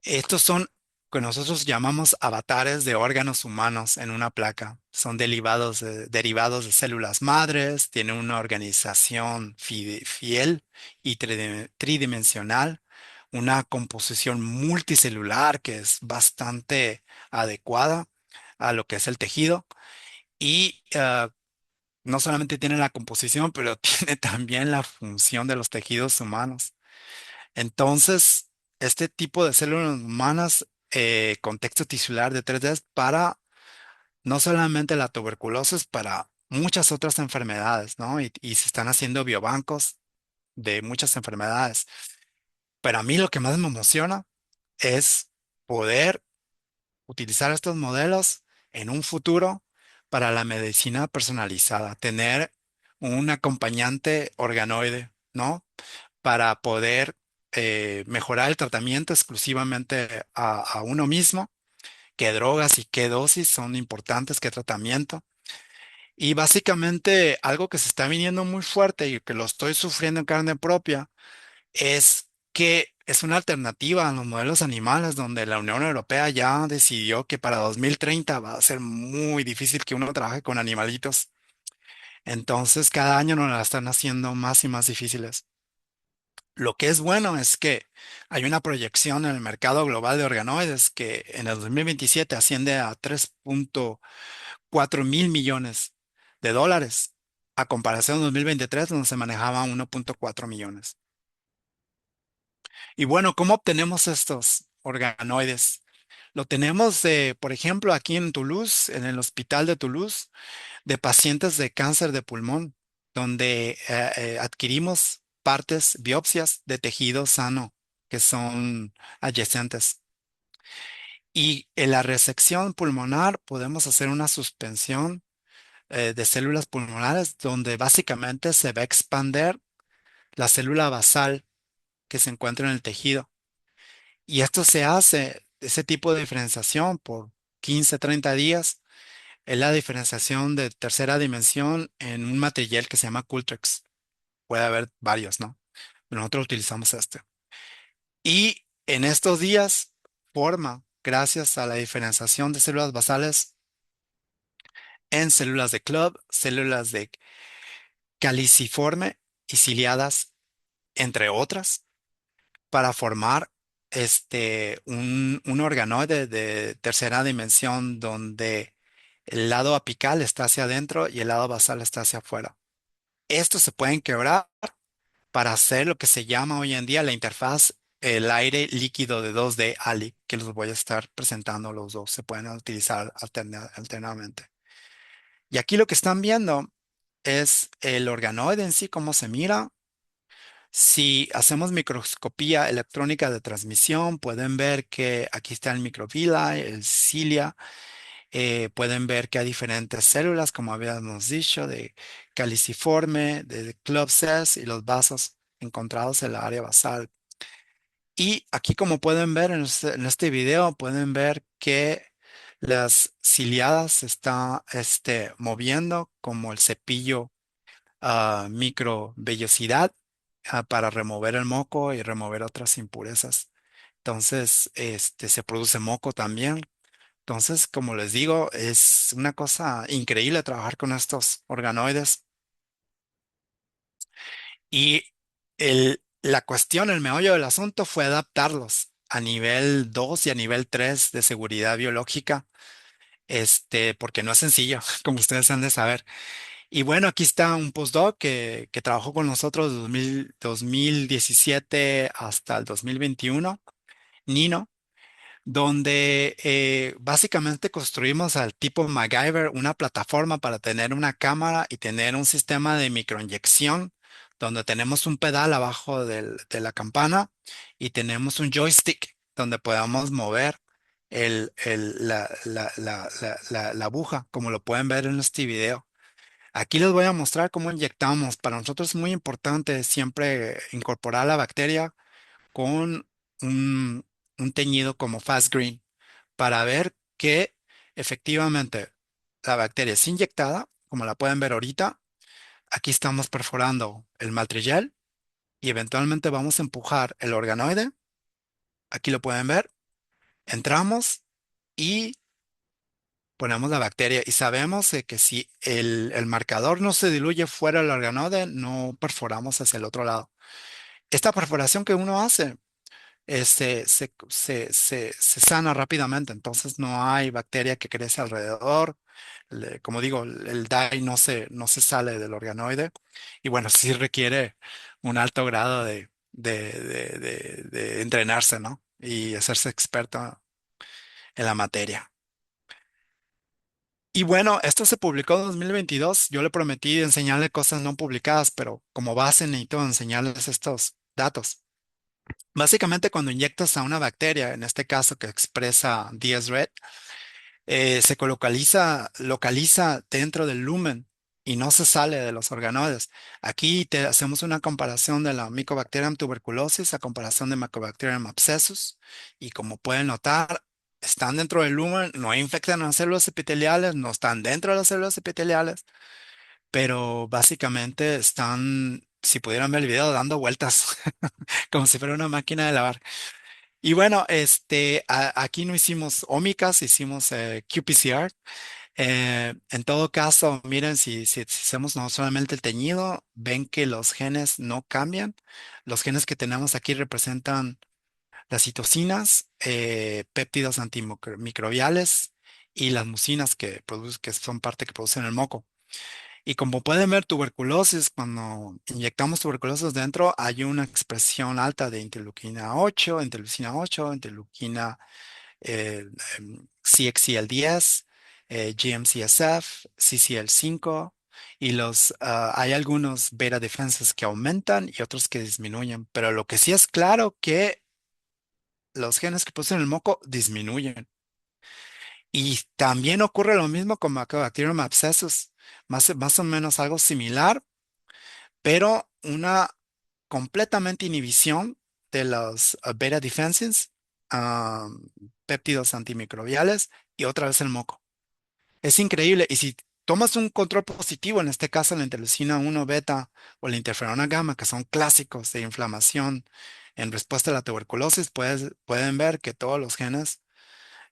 Estos son que nosotros llamamos avatares de órganos humanos en una placa. Son derivados de células madres, tienen una organización fiel y tridimensional, una composición multicelular que es bastante adecuada a lo que es el tejido y no solamente tiene la composición, pero tiene también la función de los tejidos humanos. Entonces, este tipo de células humanas, contexto tisular de 3D para no solamente la tuberculosis, para muchas otras enfermedades, ¿no? Y se están haciendo biobancos de muchas enfermedades. Pero a mí lo que más me emociona es poder utilizar estos modelos en un futuro para la medicina personalizada, tener un acompañante organoide, ¿no? Para poder mejorar el tratamiento exclusivamente a uno mismo, qué drogas y qué dosis son importantes, qué tratamiento. Y básicamente algo que se está viniendo muy fuerte y que lo estoy sufriendo en carne propia es que es una alternativa a los modelos animales donde la Unión Europea ya decidió que para 2030 va a ser muy difícil que uno trabaje con animalitos. Entonces cada año nos la están haciendo más y más difíciles. Lo que es bueno es que hay una proyección en el mercado global de organoides que en el 2027 asciende a 3,4 mil millones de dólares, a comparación de 2023, donde se manejaba 1,4 millones. Y bueno, ¿cómo obtenemos estos organoides? Lo tenemos, por ejemplo, aquí en Toulouse, en el hospital de Toulouse, de pacientes de cáncer de pulmón, donde adquirimos biopsias de tejido sano que son adyacentes. Y en la resección pulmonar podemos hacer una suspensión de células pulmonares donde básicamente se va a expander la célula basal que se encuentra en el tejido. Y esto se hace, ese tipo de diferenciación por 15, 30 días, es la diferenciación de tercera dimensión en un material que se llama Cultrex. Puede haber varios, ¿no? Pero nosotros utilizamos este. Y en estos días forma, gracias a la diferenciación de células basales en células de club, células de caliciforme y ciliadas, entre otras, para formar un organoide de tercera dimensión donde el lado apical está hacia adentro y el lado basal está hacia afuera. Estos se pueden quebrar para hacer lo que se llama hoy en día la interfaz el aire líquido de 2D ALI, que los voy a estar presentando los dos. Se pueden utilizar alternadamente. Y aquí lo que están viendo es el organoide en sí, cómo se mira. Si hacemos microscopía electrónica de transmisión, pueden ver que aquí está el microvilli, el cilia. Pueden ver que hay diferentes células, como habíamos dicho, de caliciforme, de club cells y los vasos encontrados en la área basal. Y aquí, como pueden ver en este video, pueden ver que las ciliadas se están moviendo como el cepillo microvellosidad para remover el moco y remover otras impurezas. Entonces, se produce moco también. Entonces, como les digo, es una cosa increíble trabajar con estos organoides. Y la cuestión, el meollo del asunto fue adaptarlos a nivel 2 y a nivel 3 de seguridad biológica, porque no es sencillo, como ustedes han de saber. Y bueno, aquí está un postdoc que trabajó con nosotros 2017 hasta el 2021, Nino, donde básicamente construimos al tipo MacGyver una plataforma para tener una cámara y tener un sistema de microinyección, donde tenemos un pedal abajo de la campana y tenemos un joystick donde podamos mover la aguja, como lo pueden ver en este video. Aquí les voy a mostrar cómo inyectamos. Para nosotros es muy importante siempre incorporar la bacteria con un, un teñido como Fast Green para ver que efectivamente la bacteria es inyectada, como la pueden ver ahorita. Aquí estamos perforando el maltrigel y eventualmente vamos a empujar el organoide. Aquí lo pueden ver. Entramos y ponemos la bacteria y sabemos de que si el marcador no se diluye fuera del organoide, no perforamos hacia el otro lado. Esta perforación que uno hace se sana rápidamente, entonces no hay bacteria que crece alrededor. Como digo, el dye no se sale del organoide y bueno, sí requiere un alto grado de entrenarse, ¿no? Y hacerse experto en la materia. Y bueno, esto se publicó en 2022. Yo le prometí enseñarle cosas no publicadas, pero como base necesito enseñarles estos datos. Básicamente, cuando inyectas a una bacteria, en este caso que expresa DS-Red, se localiza dentro del lumen y no se sale de los organoides. Aquí te hacemos una comparación de la Mycobacterium tuberculosis a comparación de Mycobacterium abscessus y como pueden notar, están dentro del lumen, no infectan las células epiteliales, no están dentro de las células epiteliales, pero básicamente están, si pudieran ver el video, dando vueltas como si fuera una máquina de lavar. Y bueno, aquí no hicimos ómicas, hicimos qPCR. En todo caso, miren, si hacemos no solamente el teñido, ven que los genes no cambian. Los genes que tenemos aquí representan las citocinas, péptidos antimicrobiales y las mucinas que son parte que producen el moco. Y como pueden ver, tuberculosis, cuando inyectamos tuberculosis dentro, hay una expresión alta de interleuquina 8, CXCL10, GM-CSF, CCL5, y hay algunos beta defensas que aumentan y otros que disminuyen. Pero lo que sí es claro que los genes que producen el moco disminuyen. Y también ocurre lo mismo con Mycobacterium abscessus. más o menos algo similar, pero una completamente inhibición de los beta defenses, ah, péptidos antimicrobiales y otra vez el moco. Es increíble. Y si tomas un control positivo, en este caso la interleucina 1 beta o la interferona gamma, que son clásicos de inflamación en respuesta a la tuberculosis, pueden ver que todos los genes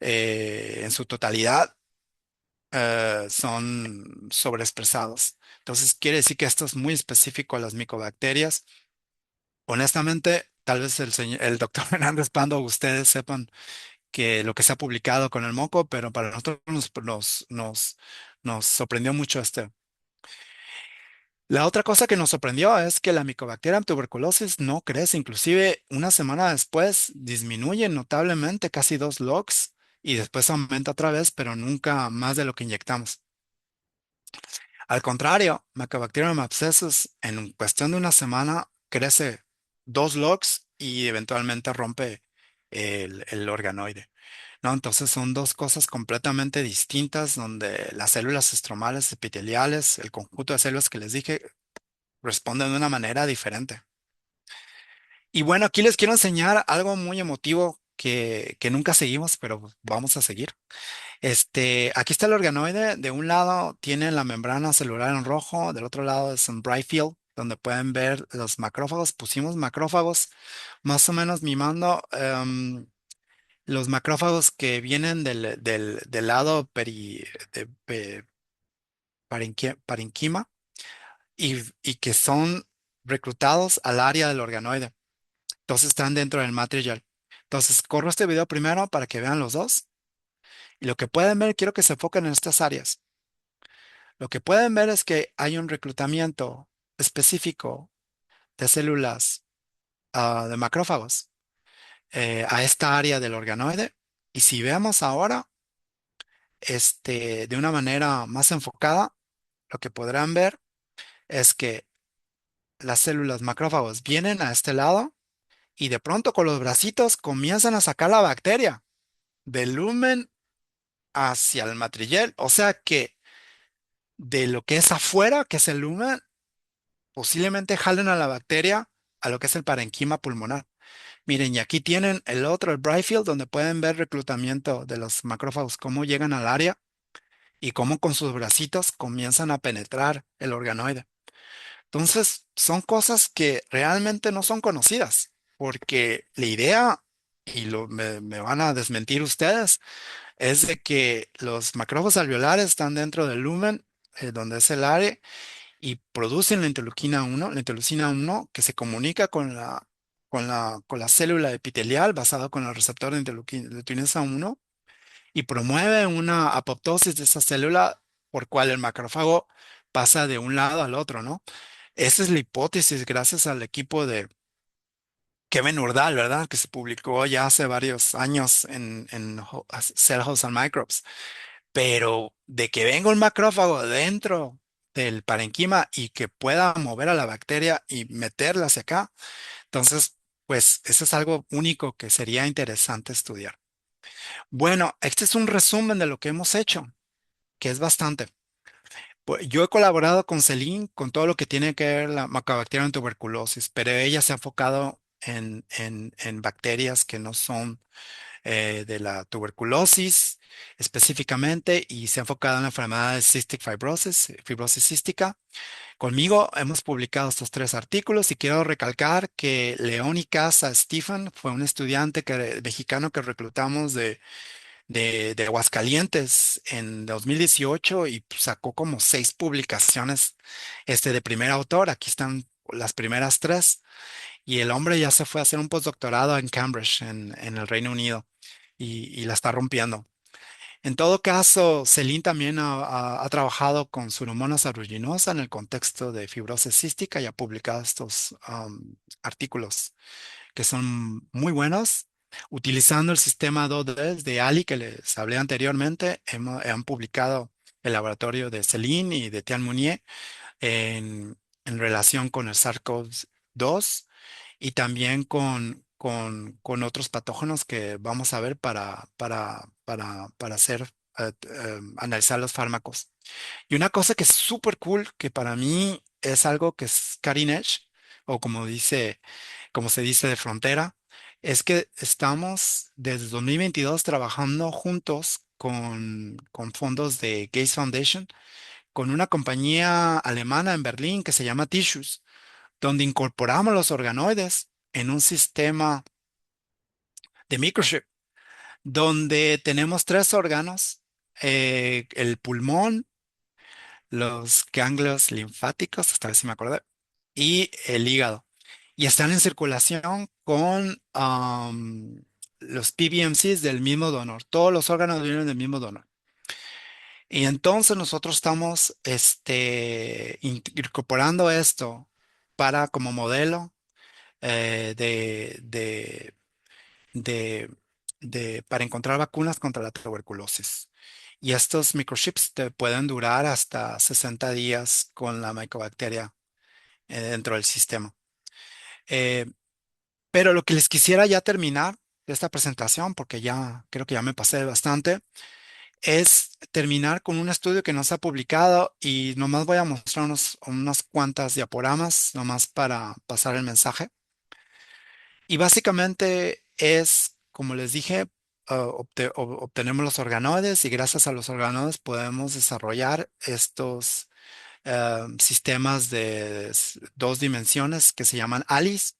en su totalidad son sobreexpresados. Entonces quiere decir que esto es muy específico a las micobacterias. Honestamente, tal vez el doctor Hernández Pando, ustedes sepan que lo que se ha publicado con el moco, pero para nosotros nos sorprendió mucho este. La otra cosa que nos sorprendió es que la Mycobacterium tuberculosis no crece, inclusive una semana después disminuye notablemente, casi 2 logs, y después aumenta otra vez, pero nunca más de lo que inyectamos. Al contrario, Mycobacterium abscessus en cuestión de una semana crece 2 logs y eventualmente rompe el organoide. ¿No? Entonces son dos cosas completamente distintas donde las células estromales epiteliales, el conjunto de células que les dije, responden de una manera diferente. Y bueno, aquí les quiero enseñar algo muy emotivo que nunca seguimos, pero vamos a seguir. Aquí está el organoide. De un lado tiene la membrana celular en rojo, del otro lado es un bright field, donde pueden ver los macrófagos. Pusimos macrófagos más o menos mimando los macrófagos que vienen del lado de, parenquima y que son reclutados al área del organoide. Entonces están dentro del matrigel. Entonces corro este video primero para que vean los dos. Y lo que pueden ver, quiero que se enfoquen en estas áreas. Lo que pueden ver es que hay un reclutamiento específico de células de macrófagos a esta área del organoide. Y si vemos ahora, de una manera más enfocada, lo que podrán ver es que las células macrófagos vienen a este lado y de pronto con los bracitos comienzan a sacar la bacteria del lumen hacia el matrillel. O sea que de lo que es afuera, que es el lumen, posiblemente jalen a la bacteria a lo que es el parenquima pulmonar. Miren, y aquí tienen el otro, el bright field, donde pueden ver reclutamiento de los macrófagos, cómo llegan al área y cómo con sus bracitos comienzan a penetrar el organoide. Entonces, son cosas que realmente no son conocidas, porque la idea, y me van a desmentir ustedes, es de que los macrófagos alveolares están dentro del lumen, donde es el área, y producen la interleucina 1 que se comunica con la célula epitelial basada con el receptor de interleuquina 1 y promueve una apoptosis de esa célula por cual el macrófago pasa de un lado al otro, ¿no? Esa es la hipótesis gracias al equipo de Kevin Urdal, ¿verdad? Que se publicó ya hace varios años en Cell House and Microbes. Pero de que venga un macrófago dentro del parenquima y que pueda mover a la bacteria y meterla hacia acá, entonces, pues eso es algo único que sería interesante estudiar. Bueno, este es un resumen de lo que hemos hecho, que es bastante. Pues, yo he colaborado con Celine con todo lo que tiene que ver la Mycobacterium en tuberculosis, pero ella se ha enfocado en bacterias que no son de la tuberculosis específicamente y se ha enfocado en la enfermedad de cystic fibrosis, fibrosis cística. Conmigo hemos publicado estos 3 artículos y quiero recalcar que León Casa Stephen fue un estudiante mexicano que reclutamos de Aguascalientes en 2018 y sacó como 6 publicaciones de primer autor. Aquí están las primeras 3. Y el hombre ya se fue a hacer un postdoctorado en Cambridge, en el Reino Unido, y la está rompiendo. En todo caso, Celine también ha trabajado con Pseudomonas aeruginosa en el contexto de fibrosis cística y ha publicado estos artículos que son muy buenos. Utilizando el sistema 2D de Ali que les hablé anteriormente, han publicado el laboratorio de Celine y de Tian Munier en relación con el SARS-CoV-2 y también con otros patógenos que vamos a ver para hacer, analizar los fármacos. Y una cosa que es súper cool, que para mí es algo que es cutting edge, o como se dice de frontera, es que estamos desde 2022 trabajando juntos con fondos de Gates Foundation, con una compañía alemana en Berlín que se llama Tissues, donde incorporamos los organoides en un sistema de microchip, donde tenemos tres órganos, el pulmón, los ganglios linfáticos, esta vez sí me acordé, y el hígado. Y están en circulación con los PBMCs del mismo donor. Todos los órganos vienen del mismo donor. Y entonces nosotros estamos incorporando esto para como modelo de, para encontrar vacunas contra la tuberculosis. Y estos microchips te pueden durar hasta 60 días con la mycobacteria dentro del sistema. Eh, pero lo que les quisiera ya terminar de esta presentación, porque ya creo que ya me pasé bastante, es terminar con un estudio que no se ha publicado y nomás voy a mostrar unas cuantas diaporamas, nomás para pasar el mensaje. Y básicamente es, como les dije, obtenemos los organoides y gracias a los organoides podemos desarrollar estos sistemas de dos dimensiones que se llaman ALICE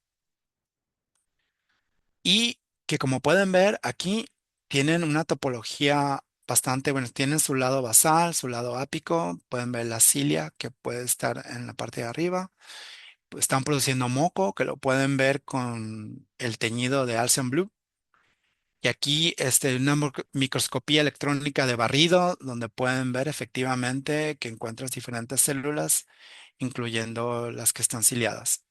y que como pueden ver aquí tienen una topología bastante buena. Tienen su lado basal, su lado ápico, pueden ver la cilia que puede estar en la parte de arriba. Están produciendo moco que lo pueden ver con el teñido de Alcyon Blue. Y aquí una microscopía electrónica de barrido, donde pueden ver efectivamente que encuentras diferentes células, incluyendo las que están ciliadas.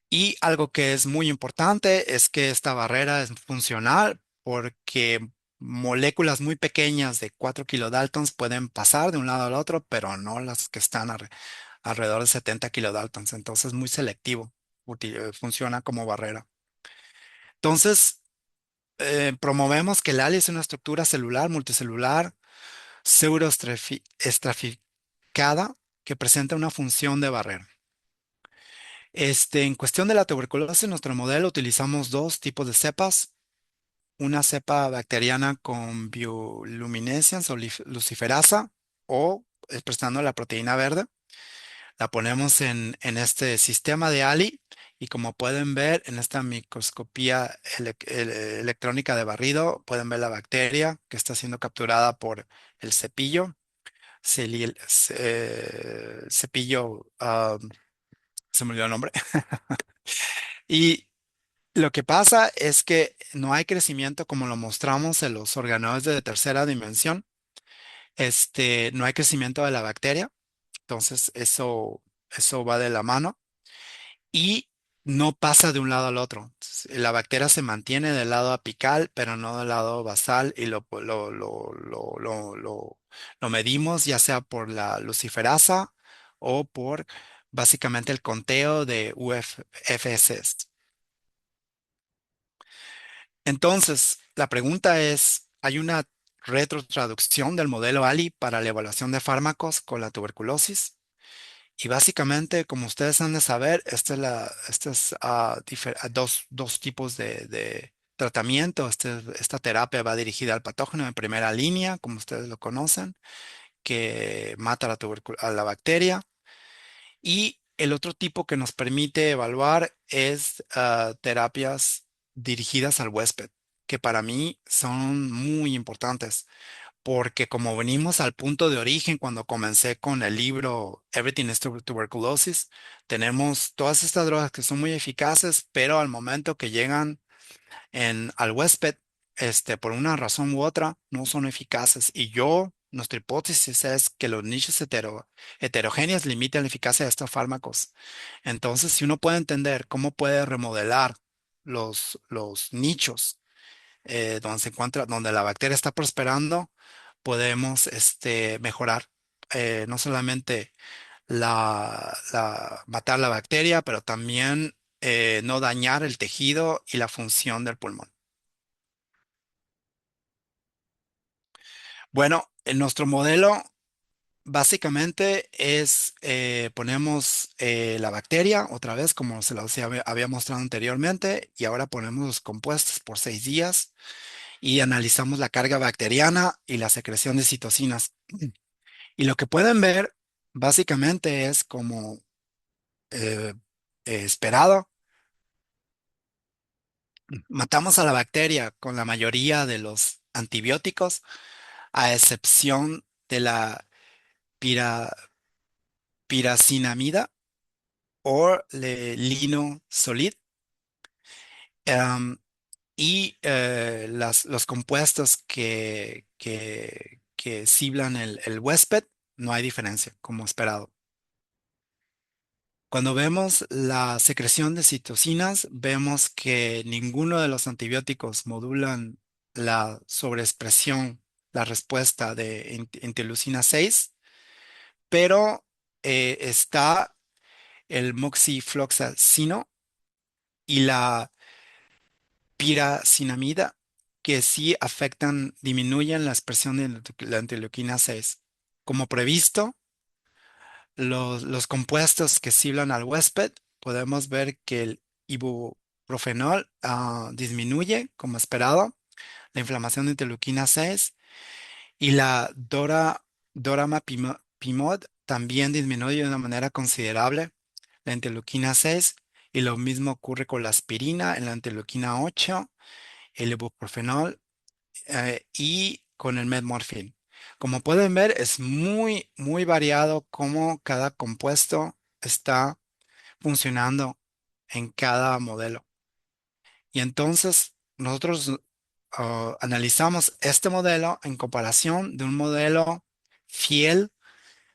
Y algo que es muy importante es que esta barrera es funcional porque moléculas muy pequeñas de 4 kilodaltons pueden pasar de un lado al otro, pero no las que están alrededor de 70 kilodaltons. Entonces es muy selectivo, funciona como barrera. Entonces, promovemos que el ALI es una estructura celular multicelular pseudoestratificada que presenta una función de barrera. En cuestión de la tuberculosis, en nuestro modelo utilizamos dos tipos de cepas. Una cepa bacteriana con bioluminescencia o luciferasa o expresando la proteína verde. La ponemos en este sistema de ALI y como pueden ver en esta microscopía electrónica de barrido, pueden ver la bacteria que está siendo capturada por el cepillo. Cepillo, se me olvidó el nombre. Y lo que pasa es que no hay crecimiento como lo mostramos en los organoides de tercera dimensión. No hay crecimiento de la bacteria, entonces eso va de la mano y no pasa de un lado al otro. La bacteria se mantiene del lado apical, pero no del lado basal y lo medimos ya sea por la luciferasa o por básicamente el conteo de UFSS. Entonces, la pregunta es, ¿hay una retrotraducción del modelo ALI para la evaluación de fármacos con la tuberculosis? Y básicamente, como ustedes han de saber, dos tipos de tratamiento. Esta terapia va dirigida al patógeno en primera línea, como ustedes lo conocen, que mata a la bacteria. Y el otro tipo que nos permite evaluar es terapias dirigidas al huésped, que para mí son muy importantes, porque como venimos al punto de origen cuando comencé con el libro Everything is Tuberculosis, tenemos todas estas drogas que son muy eficaces, pero al momento que llegan al huésped, por una razón u otra, no son eficaces. Nuestra hipótesis es que los nichos heterogéneos limitan la eficacia de estos fármacos. Entonces, si uno puede entender cómo puede remodelar los nichos donde se encuentra, donde la bacteria está prosperando, podemos mejorar no solamente matar la bacteria, pero también no dañar el tejido y la función del pulmón. Bueno, en nuestro modelo básicamente es, ponemos la bacteria otra vez, como se los había mostrado anteriormente, y ahora ponemos los compuestos por 6 días y analizamos la carga bacteriana y la secreción de citocinas. Y lo que pueden ver básicamente es como eh, esperado, matamos a la bacteria con la mayoría de los antibióticos, a excepción de la pira- piracinamida o linosolid. em, y los compuestos que ciblan el huésped, no hay diferencia, como esperado. Cuando vemos la secreción de citocinas, vemos que ninguno de los antibióticos modulan la sobreexpresión, la respuesta de interleucina 6, pero está el moxifloxacino y la piracinamida, que sí afectan, disminuyen la expresión de la interleuquina 6. Como previsto, los compuestos que sirvan al huésped, podemos ver que el ibuprofenol disminuye, como esperado, la inflamación de interleuquina 6 y la doramapimod también disminuye de una manera considerable la interleuquina 6 y lo mismo ocurre con la aspirina en la interleuquina 8, el ibuprofenol y con el metmorfín. Como pueden ver, es muy, muy variado cómo cada compuesto está funcionando en cada modelo. Y entonces nosotros analizamos este modelo en comparación de un modelo fiel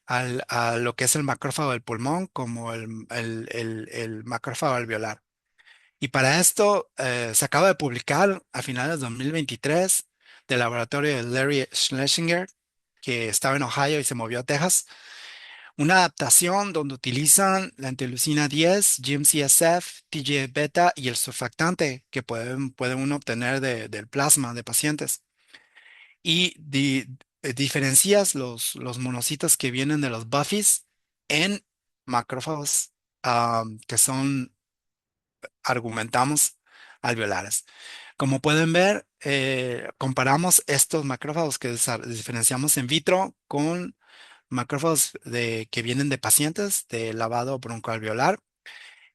a lo que es el macrófago del pulmón, como el macrófago alveolar. Y para esto se acaba de publicar a finales de 2023 del laboratorio de Larry Schlesinger, que estaba en Ohio y se movió a Texas, una adaptación donde utilizan la interleucina 10, GM-CSF, TGF-beta y el surfactante que pueden uno obtener del plasma de pacientes. Y diferencias los monocitos que vienen de los buffies en macrófagos que son, argumentamos, alveolares. Como pueden ver, comparamos estos macrófagos que diferenciamos in vitro con macrófagos que vienen de pacientes de lavado broncoalveolar.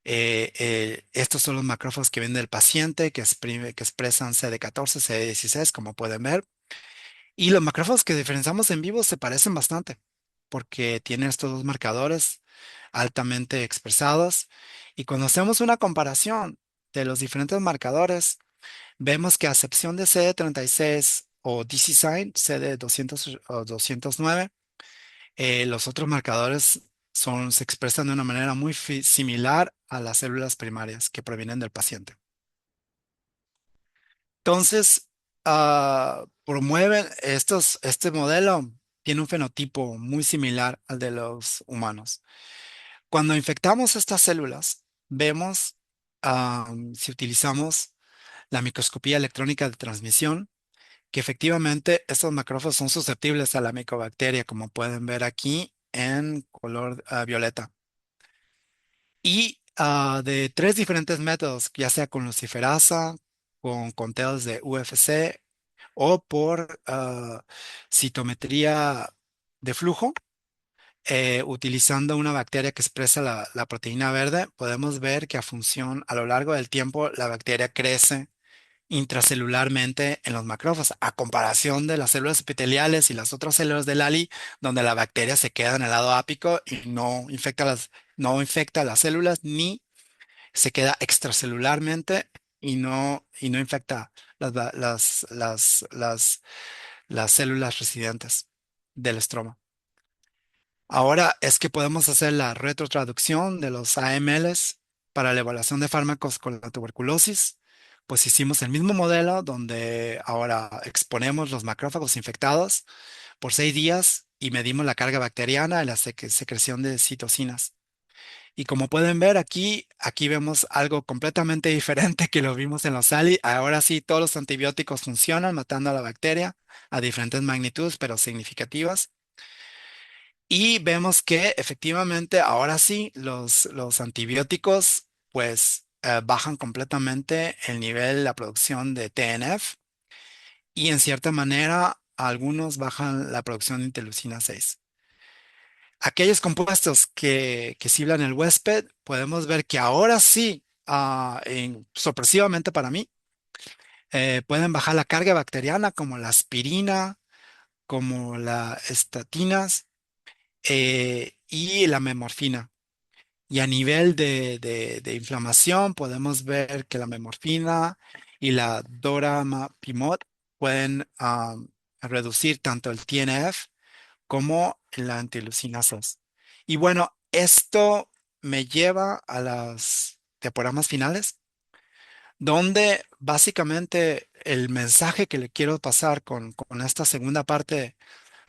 Estos son los macrófagos que vienen del paciente que expresan CD14, CD16, como pueden ver. Y los macrófagos que diferenciamos en vivo se parecen bastante porque tienen estos dos marcadores altamente expresados. Y cuando hacemos una comparación de los diferentes marcadores, vemos que a excepción de CD36 o DC-Sign, CD200 o 209, los otros marcadores se expresan de una manera muy similar a las células primarias que provienen del paciente. Entonces, promueven este modelo tiene un fenotipo muy similar al de los humanos. Cuando infectamos estas células, vemos, si utilizamos la microscopía electrónica de transmisión, que efectivamente estos macrófagos son susceptibles a la micobacteria, como pueden ver aquí en color violeta. Y de tres diferentes métodos, ya sea con luciferasa, con conteos de UFC o por citometría de flujo, utilizando una bacteria que expresa la proteína verde, podemos ver que a lo largo del tiempo la bacteria crece intracelularmente en los macrófagos, a comparación de las células epiteliales y las otras células del Ali, donde la bacteria se queda en el lado ápico y no infecta las células ni se queda extracelularmente y no infecta las, ba- las células residentes del estroma. Ahora es que podemos hacer la retrotraducción de los AMLs para la evaluación de fármacos con la tuberculosis. Pues hicimos el mismo modelo donde ahora exponemos los macrófagos infectados por 6 días y medimos la carga bacteriana y la secreción de citocinas. Y como pueden ver aquí vemos algo completamente diferente que lo vimos en los Ali. Ahora sí, todos los antibióticos funcionan matando a la bacteria a diferentes magnitudes, pero significativas. Y vemos que efectivamente ahora sí los antibióticos pues bajan completamente el nivel, la producción de TNF y en cierta manera algunos bajan la producción de interleucina 6. Aquellos compuestos que siblan el huésped, podemos ver que ahora sí, sorpresivamente para mí, pueden bajar la carga bacteriana como la aspirina, como las estatinas y la memorfina. Y a nivel de inflamación, podemos ver que la memorfina y la doramapimod pueden reducir tanto el TNF como la antilucinasas. Y bueno, esto me lleva a las diaporamas finales, donde básicamente el mensaje que le quiero pasar con esta segunda parte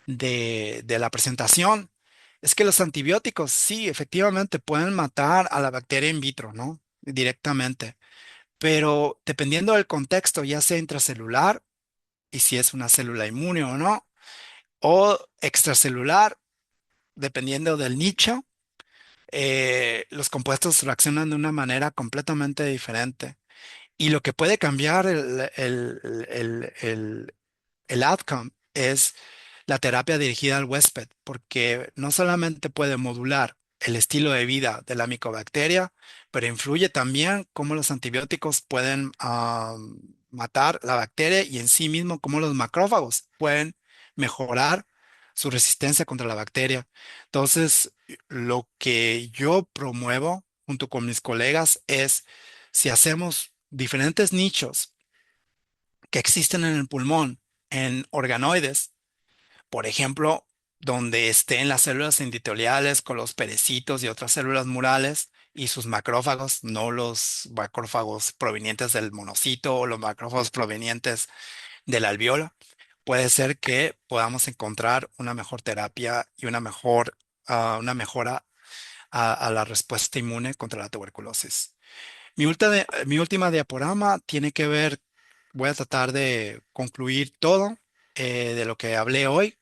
de la presentación es que los antibióticos sí, efectivamente pueden matar a la bacteria in vitro, ¿no? Directamente, pero dependiendo del contexto, ya sea intracelular y si es una célula inmune o no, o extracelular, dependiendo del nicho, los compuestos reaccionan de una manera completamente diferente. Y lo que puede cambiar el outcome es la terapia dirigida al huésped, porque no solamente puede modular el estilo de vida de la micobacteria, pero influye también cómo los antibióticos pueden matar la bacteria y en sí mismo cómo los macrófagos pueden mejorar su resistencia contra la bacteria. Entonces, lo que yo promuevo junto con mis colegas es si hacemos diferentes nichos que existen en el pulmón, en organoides, por ejemplo, donde estén las células endoteliales con los perecitos y otras células murales y sus macrófagos, no los macrófagos provenientes del monocito o los macrófagos provenientes del alveolo, puede ser que podamos encontrar una mejor terapia y una mejora a la respuesta inmune contra la tuberculosis. Mi última diaporama tiene que ver, voy a tratar de concluir todo de lo que hablé hoy.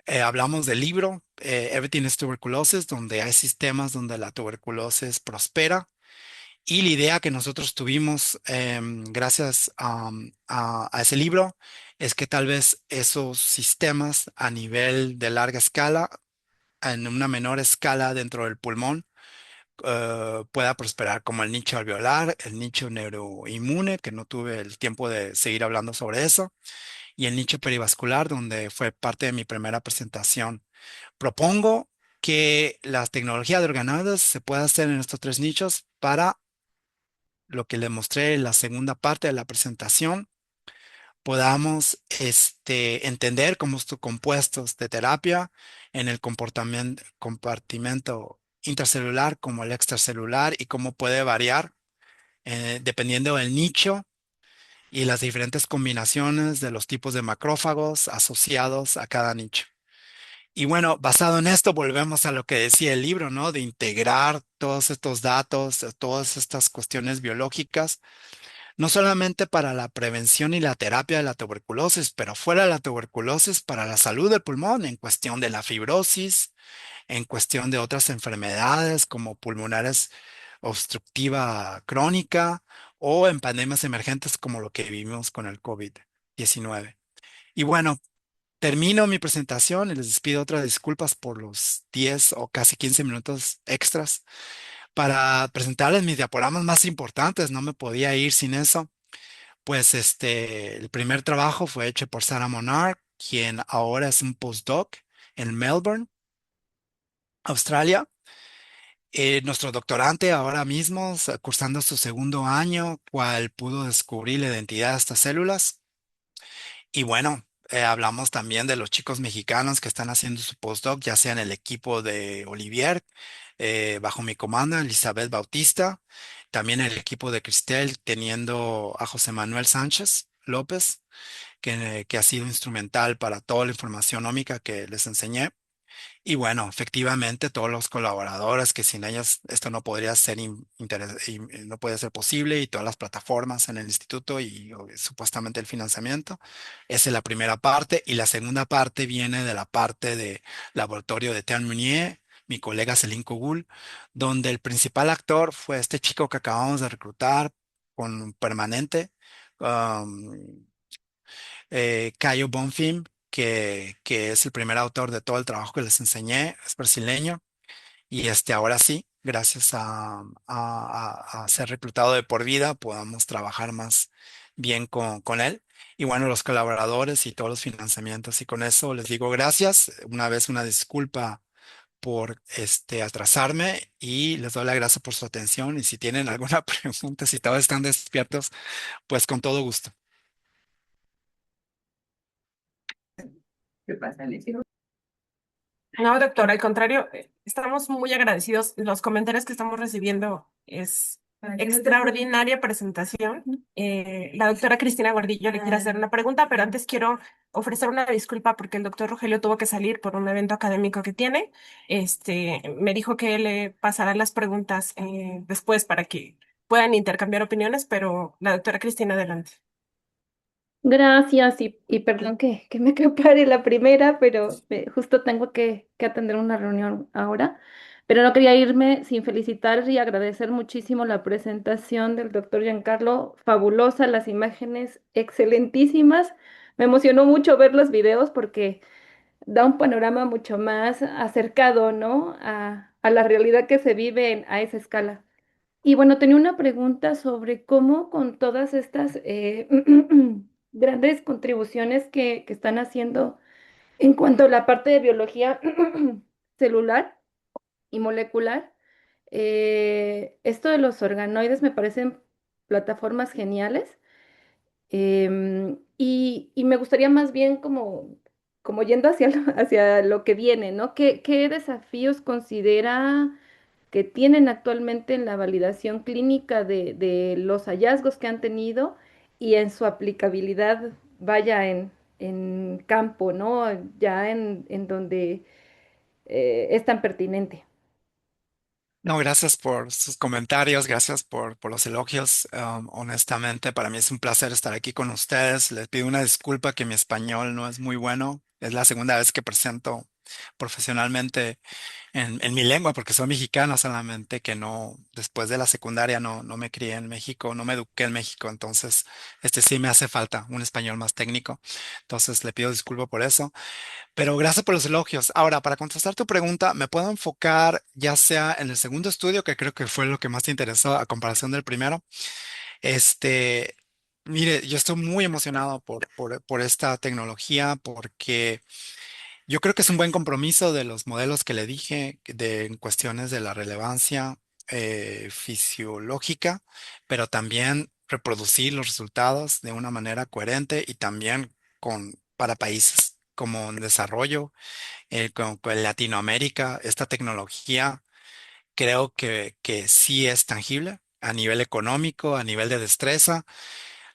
Hablamos del libro Everything is Tuberculosis, donde hay sistemas donde la tuberculosis prospera. Y la idea que nosotros tuvimos gracias a ese libro es que tal vez esos sistemas a nivel de larga escala, en una menor escala dentro del pulmón, pueda prosperar como el nicho alveolar, el nicho neuroinmune, que no tuve el tiempo de seguir hablando sobre eso, y el nicho perivascular, donde fue parte de mi primera presentación. Propongo que la tecnología de organoides se pueda hacer en estos tres nichos para lo que le mostré en la segunda parte de la presentación, podamos entender cómo estos compuestos de terapia en el compartimento intracelular como el extracelular y cómo puede variar dependiendo del nicho y las diferentes combinaciones de los tipos de macrófagos asociados a cada nicho. Y bueno, basado en esto, volvemos a lo que decía el libro, ¿no? De integrar todos estos datos, todas estas cuestiones biológicas, no solamente para la prevención y la terapia de la tuberculosis, pero fuera de la tuberculosis, para la salud del pulmón, en cuestión de la fibrosis, en cuestión de otras enfermedades como pulmonares obstructiva crónica o en pandemias emergentes como lo que vivimos con el COVID-19. Y bueno, termino mi presentación y les pido otras disculpas por los 10 o casi 15 minutos extras para presentarles mis diaporamas más importantes. No me podía ir sin eso. Pues el primer trabajo fue hecho por Sarah Monarch, quien ahora es un postdoc en Melbourne, Australia. Nuestro doctorante ahora mismo, cursando su segundo año, cual pudo descubrir la identidad de estas células. Y bueno, hablamos también de los chicos mexicanos que están haciendo su postdoc, ya sea en el equipo de Olivier, bajo mi comando, Elizabeth Bautista, también el equipo de Cristel, teniendo a José Manuel Sánchez López, que ha sido instrumental para toda la información ómica que les enseñé. Y bueno, efectivamente, todos los colaboradores que sin ellas esto no podría ser no podría ser posible y todas las plataformas en el instituto y supuestamente el financiamiento. Esa es la primera parte y la segunda parte viene de la parte de laboratorio de Terre Meunier, mi colega Celine Kogul, donde el principal actor fue este chico que acabamos de reclutar con permanente. um, Caio Bonfim, que es el primer autor de todo el trabajo que les enseñé, es brasileño, y ahora sí, gracias a ser reclutado de por vida, podamos trabajar más bien con él. Y bueno, los colaboradores y todos los financiamientos. Y con eso les digo gracias. Una vez una disculpa por atrasarme y les doy la gracias por su atención. Y si tienen alguna pregunta, si todos están despiertos, pues con todo gusto. ¿Qué pasa, Alicia? No, doctor, al contrario, estamos muy agradecidos. Los comentarios que estamos recibiendo es extraordinaria presentación. La doctora Cristina Gordillo le quiere hacer una pregunta, pero antes quiero ofrecer una disculpa porque el doctor Rogelio tuvo que salir por un evento académico que tiene. Me dijo que le pasará las preguntas después para que puedan intercambiar opiniones, pero la doctora Cristina, adelante. Gracias y perdón que me prepare la primera, pero justo tengo que atender una reunión ahora. Pero no quería irme sin felicitar y agradecer muchísimo la presentación del doctor Giancarlo. Fabulosa, las imágenes excelentísimas. Me emocionó mucho ver los videos porque da un panorama mucho más acercado, ¿no? A la realidad que se vive a esa escala. Y bueno, tenía una pregunta sobre cómo con todas estas grandes contribuciones que están haciendo en cuanto a la parte de biología celular y molecular, esto de los organoides me parecen plataformas geniales. Y me gustaría más bien como yendo hacia hacia lo que viene, ¿no? ¿Qué desafíos considera que tienen actualmente en la validación clínica de los hallazgos que han tenido y en su aplicabilidad, vaya en campo, ¿no? Ya en donde es tan pertinente? No, gracias por sus comentarios, gracias por los elogios. Honestamente, para mí es un placer estar aquí con ustedes. Les pido una disculpa que mi español no es muy bueno. Es la segunda vez que presento profesionalmente en mi lengua, porque soy mexicano, solamente que no, después de la secundaria no me crié en México, no me eduqué en México, entonces sí me hace falta un español más técnico. Entonces le pido disculpa por eso. Pero gracias por los elogios. Ahora, para contestar tu pregunta, me puedo enfocar ya sea en el segundo estudio, que creo que fue lo que más te interesó a comparación del primero. Este, mire, yo estoy muy emocionado por esta tecnología porque yo creo que es un buen compromiso de los modelos que le dije en cuestiones de la relevancia fisiológica, pero también reproducir los resultados de una manera coherente y también para países como en desarrollo con Latinoamérica, esta tecnología creo que sí es tangible a nivel económico, a nivel de destreza.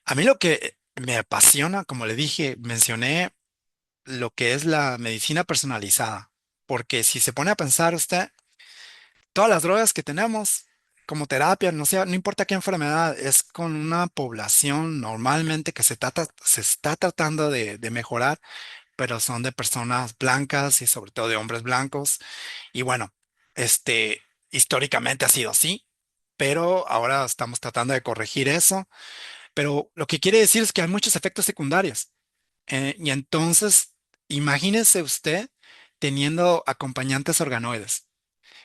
A mí lo que me apasiona, como le dije, mencioné lo que es la medicina personalizada, porque si se pone a pensar usted, todas las drogas que tenemos como terapia, no sé, no importa qué enfermedad, es con una población normalmente que se está tratando de mejorar, pero son de personas blancas y sobre todo de hombres blancos. Y bueno, este, históricamente ha sido así, pero ahora estamos tratando de corregir eso. Pero lo que quiere decir es que hay muchos efectos secundarios. Y entonces, imagínese usted teniendo acompañantes organoides.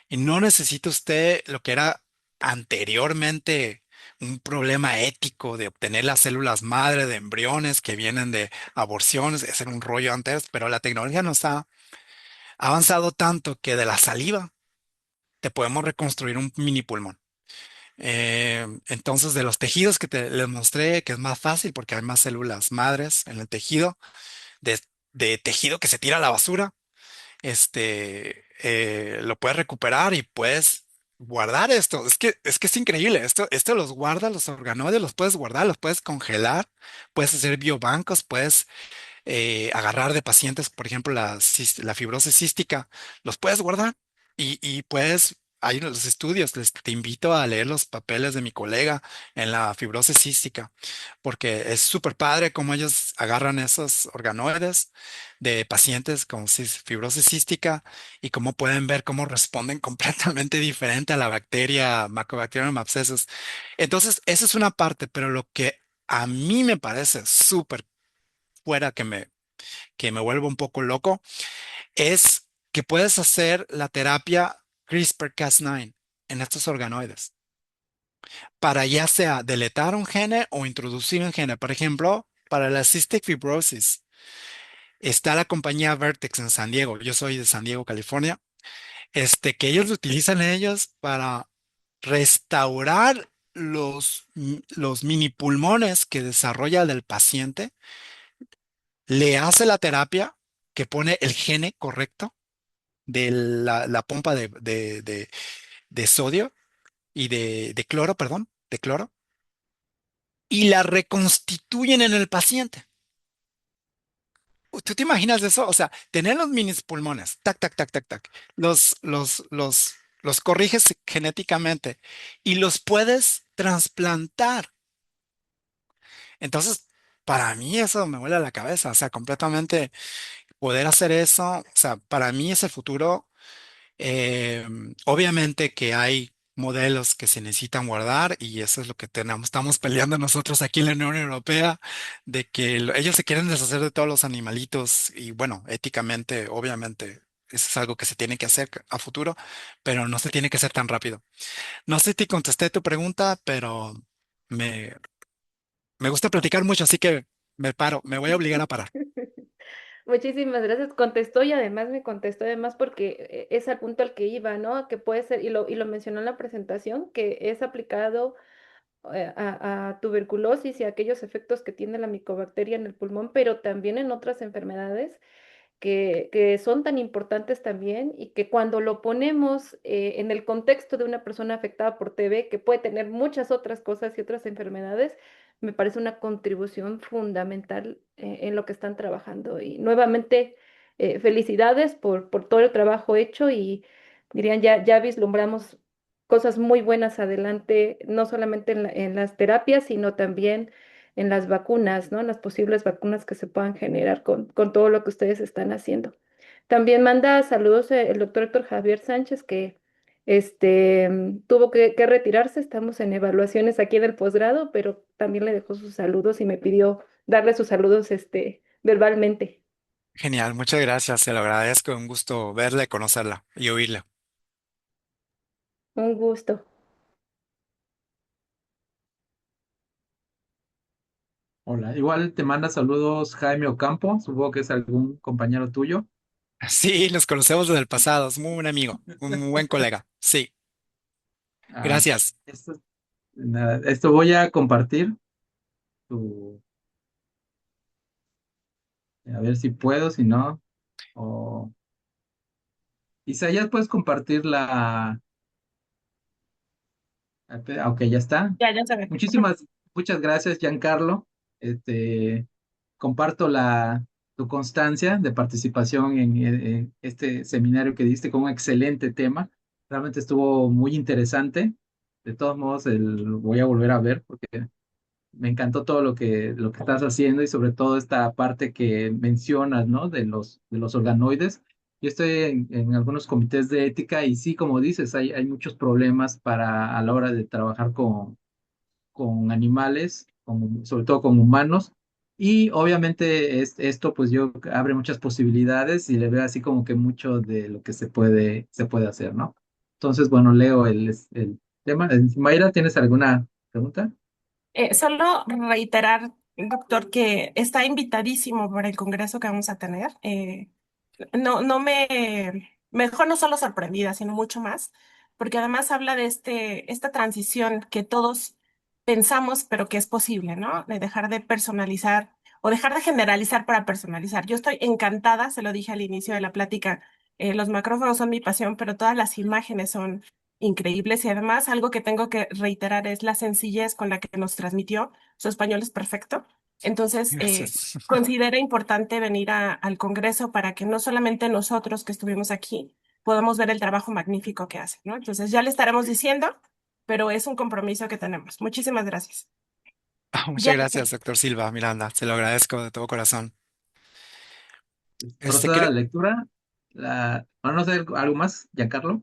Y no necesita usted lo que era anteriormente un problema ético de obtener las células madre de embriones que vienen de aborciones. Ese era un rollo antes, pero la tecnología nos ha avanzado tanto que de la saliva te podemos reconstruir un mini pulmón. Entonces, de los tejidos que les mostré, que es más fácil porque hay más células madres en el tejido, de, de tejido que se tira a la basura, lo puedes recuperar y puedes guardar esto. Es que es increíble. Esto los guarda, los organoides, los puedes guardar, los puedes congelar, puedes hacer biobancos, puedes agarrar de pacientes, por ejemplo, la fibrosis cística, los puedes guardar y puedes, hay los estudios, te invito a leer los papeles de mi colega en la fibrosis cística, porque es súper padre cómo ellos agarran esos organoides de pacientes con fibrosis cística y cómo pueden ver cómo responden completamente diferente a la bacteria Mycobacterium abscessus. Entonces, esa es una parte, pero lo que a mí me parece súper fuera que me vuelva un poco loco, es que puedes hacer la terapia CRISPR-Cas9 en estos organoides para ya sea deletar un gene o introducir un gene. Por ejemplo, para la cystic fibrosis está la compañía Vertex en San Diego. Yo soy de San Diego, California. Que ellos lo utilizan ellos para restaurar los mini pulmones que desarrolla el paciente, le hace la terapia que pone el gene correcto de la pompa de sodio y de cloro, perdón, de cloro, y la reconstituyen en el paciente. ¿Tú te imaginas eso? O sea, tener los mini pulmones, tac, tac, tac, tac, tac, los corriges genéticamente y los puedes trasplantar. Entonces, para mí eso me vuela la cabeza, o sea, completamente poder hacer eso, o sea, para mí es el futuro. Eh, Obviamente que hay modelos que se necesitan guardar y eso es lo que tenemos. Estamos peleando nosotros aquí en la Unión Europea de que ellos se quieren deshacer de todos los animalitos y bueno, éticamente, obviamente, eso es algo que se tiene que hacer a futuro, pero no se tiene que hacer tan rápido. No sé si te contesté tu pregunta, pero me, me gusta platicar mucho, así que me paro, me voy a obligar a parar. Muchísimas gracias. Contestó y además me contestó además porque es al punto al que iba, ¿no? Que puede ser, y lo mencionó en la presentación, que es aplicado a tuberculosis y a aquellos efectos que tiene la micobacteria en el pulmón, pero también en otras enfermedades que son tan importantes también y que cuando lo ponemos en el contexto de una persona afectada por TB, que puede tener muchas otras cosas y otras enfermedades, me parece una contribución fundamental en lo que están trabajando. Y nuevamente, felicidades por todo el trabajo hecho y dirían, ya vislumbramos cosas muy buenas adelante, no solamente en las terapias, sino también en las vacunas, ¿no? En las posibles vacunas que se puedan generar con todo lo que ustedes están haciendo. También manda saludos el doctor Héctor Javier Sánchez, que tuvo que retirarse. Estamos en evaluaciones aquí en el posgrado, pero también le dejó sus saludos y me pidió darle sus saludos verbalmente. Genial, muchas gracias, se lo agradezco, un gusto verla y conocerla y oírla. Un gusto. Hola, igual te manda saludos Jaime Ocampo, supongo que es algún compañero tuyo. Sí, nos conocemos desde el pasado, es muy buen amigo, un muy buen colega. Sí, Ah, gracias. esto, nada, esto voy a compartir tu, a ver si puedo, si no. O, Isaías, ¿puedes compartir ok, ya está. Ya se ve. Muchas gracias, Giancarlo. Este, comparto tu constancia de participación en este seminario que diste con un excelente tema. Realmente estuvo muy interesante. De todos modos, voy a volver a ver porque me encantó todo lo que estás haciendo y sobre todo esta parte que mencionas, ¿no? De los organoides. Yo estoy en algunos comités de ética y sí, como dices, hay muchos problemas a la hora de trabajar con animales, sobre todo con humanos. Y obviamente esto pues yo abre muchas posibilidades y le veo así como que mucho de lo que se puede hacer, ¿no? Entonces, bueno, leo el tema. Mayra, ¿tienes alguna pregunta? Solo reiterar, doctor, que está invitadísimo para el congreso que vamos a tener. No me dejó no solo sorprendida, sino mucho más, porque además habla de esta transición que todos pensamos, pero que es posible, ¿no? De dejar de personalizar o dejar de generalizar para personalizar. Yo estoy encantada, se lo dije al inicio de la plática, los macrófagos son mi pasión, pero todas las imágenes son increíbles y además algo que tengo que reiterar es la sencillez con la que nos transmitió. Su español es perfecto. Entonces, Gracias. considera importante venir al Congreso para que no solamente nosotros que estuvimos aquí podamos ver el trabajo magnífico que hace, ¿no? Entonces, ya le estaremos diciendo, pero es un compromiso que tenemos. Muchísimas gracias. Muchas Ya, gracias, doctor Silva Miranda. Se lo agradezco de todo corazón. Proceda a Creo, la lectura. Bueno, no sé, ¿algo más, Giancarlo?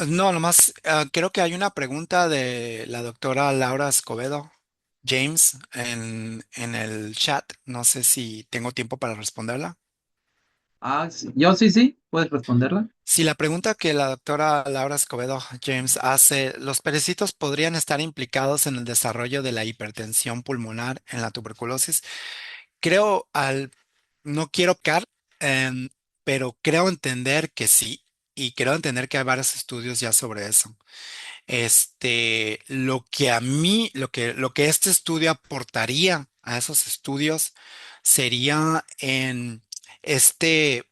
no, nomás, creo que hay una pregunta de la doctora Laura Escobedo, James, en el chat. No sé si tengo tiempo para responderla. Ah, sí. Yo sí, puedes responderla. Si la pregunta que la doctora Laura Escobedo James hace, ¿los perecitos podrían estar implicados en el desarrollo de la hipertensión pulmonar en la tuberculosis? Creo no quiero pecar, em, pero creo entender que sí, y creo entender que hay varios estudios ya sobre eso. Lo que a mí, lo que este estudio aportaría a esos estudios sería en este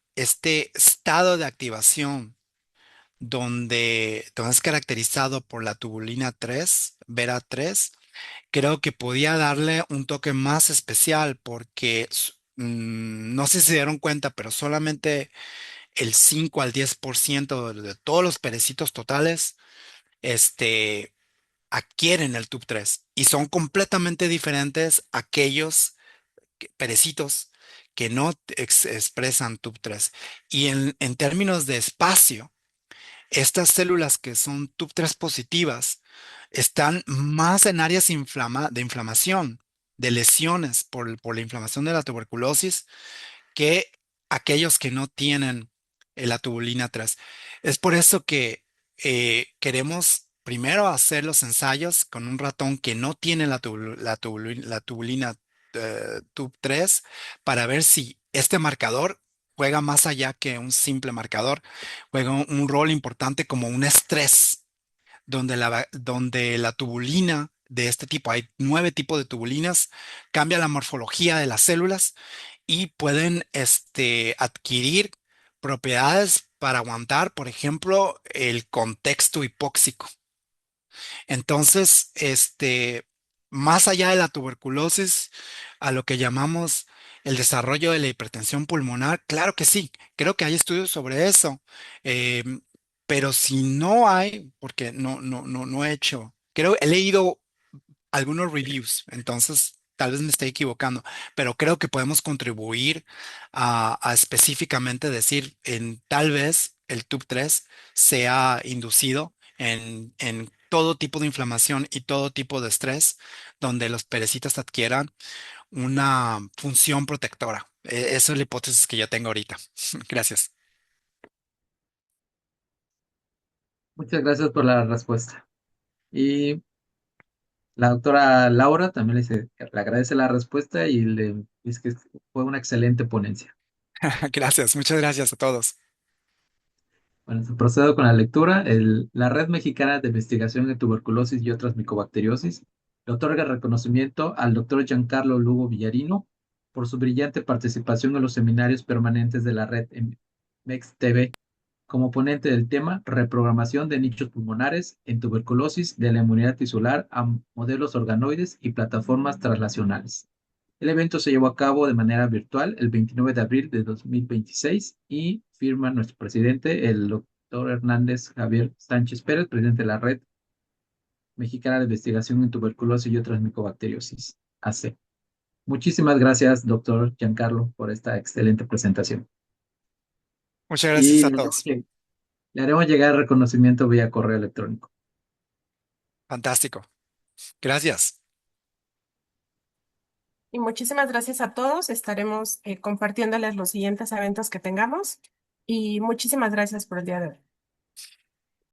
estado de activación donde es caracterizado por la tubulina 3, Vera 3. Creo que podía darle un toque más especial porque no sé si se dieron cuenta, pero solamente el 5 al 10% de todos los perecitos totales, este, adquieren el TUB3 y son completamente diferentes aquellos perecitos que no expresan TUB3. Y en términos de espacio, estas células que son TUB3 positivas están más en áreas de inflamación, de lesiones por la inflamación de la tuberculosis que aquellos que no tienen la tubulina 3. Es por eso que queremos primero hacer los ensayos con un ratón que no tiene la tubulina TUB3 para ver si este marcador juega más allá que un simple marcador, juega un rol importante como un estrés, donde la tubulina de este tipo, hay 9 tipos de tubulinas, cambia la morfología de las células y pueden adquirir propiedades para aguantar, por ejemplo, el contexto hipóxico. Entonces, más allá de la tuberculosis, a lo que llamamos el desarrollo de la hipertensión pulmonar, claro que sí, creo que hay estudios sobre eso. Em, pero si no hay, porque no he hecho, he leído algunos reviews, entonces tal vez me esté equivocando, pero creo que podemos contribuir a específicamente decir en tal vez el TUB3 sea inducido en todo tipo de inflamación y todo tipo de estrés, donde los perecitos adquieran una función protectora. Esa es la hipótesis que yo tengo ahorita. Gracias. Muchas gracias por la respuesta. Y la doctora Laura también le agradece la respuesta y le dice que fue una excelente ponencia. Gracias, muchas gracias a todos. Bueno, procedo con la lectura. La Red Mexicana de Investigación en Tuberculosis y otras micobacteriosis le otorga reconocimiento al doctor Giancarlo Lugo Villarino por su brillante participación en los seminarios permanentes de la red en MEX-TV como ponente del tema Reprogramación de nichos pulmonares en tuberculosis de la inmunidad tisular a modelos organoides y plataformas translacionales. El evento se llevó a cabo de manera virtual el 29 de abril de 2026 y firma nuestro presidente, el doctor Hernández Javier Sánchez Pérez, presidente de la Red Mexicana de Investigación en Tuberculosis y otras micobacteriosis, AC. Muchísimas gracias, doctor Giancarlo, por esta excelente presentación. Muchas gracias Y a todos. le haremos llegar el reconocimiento vía correo electrónico. Fantástico. Gracias. y muchísimas gracias a todos. Estaremos compartiéndoles los siguientes eventos que tengamos y muchísimas gracias por el día de hoy.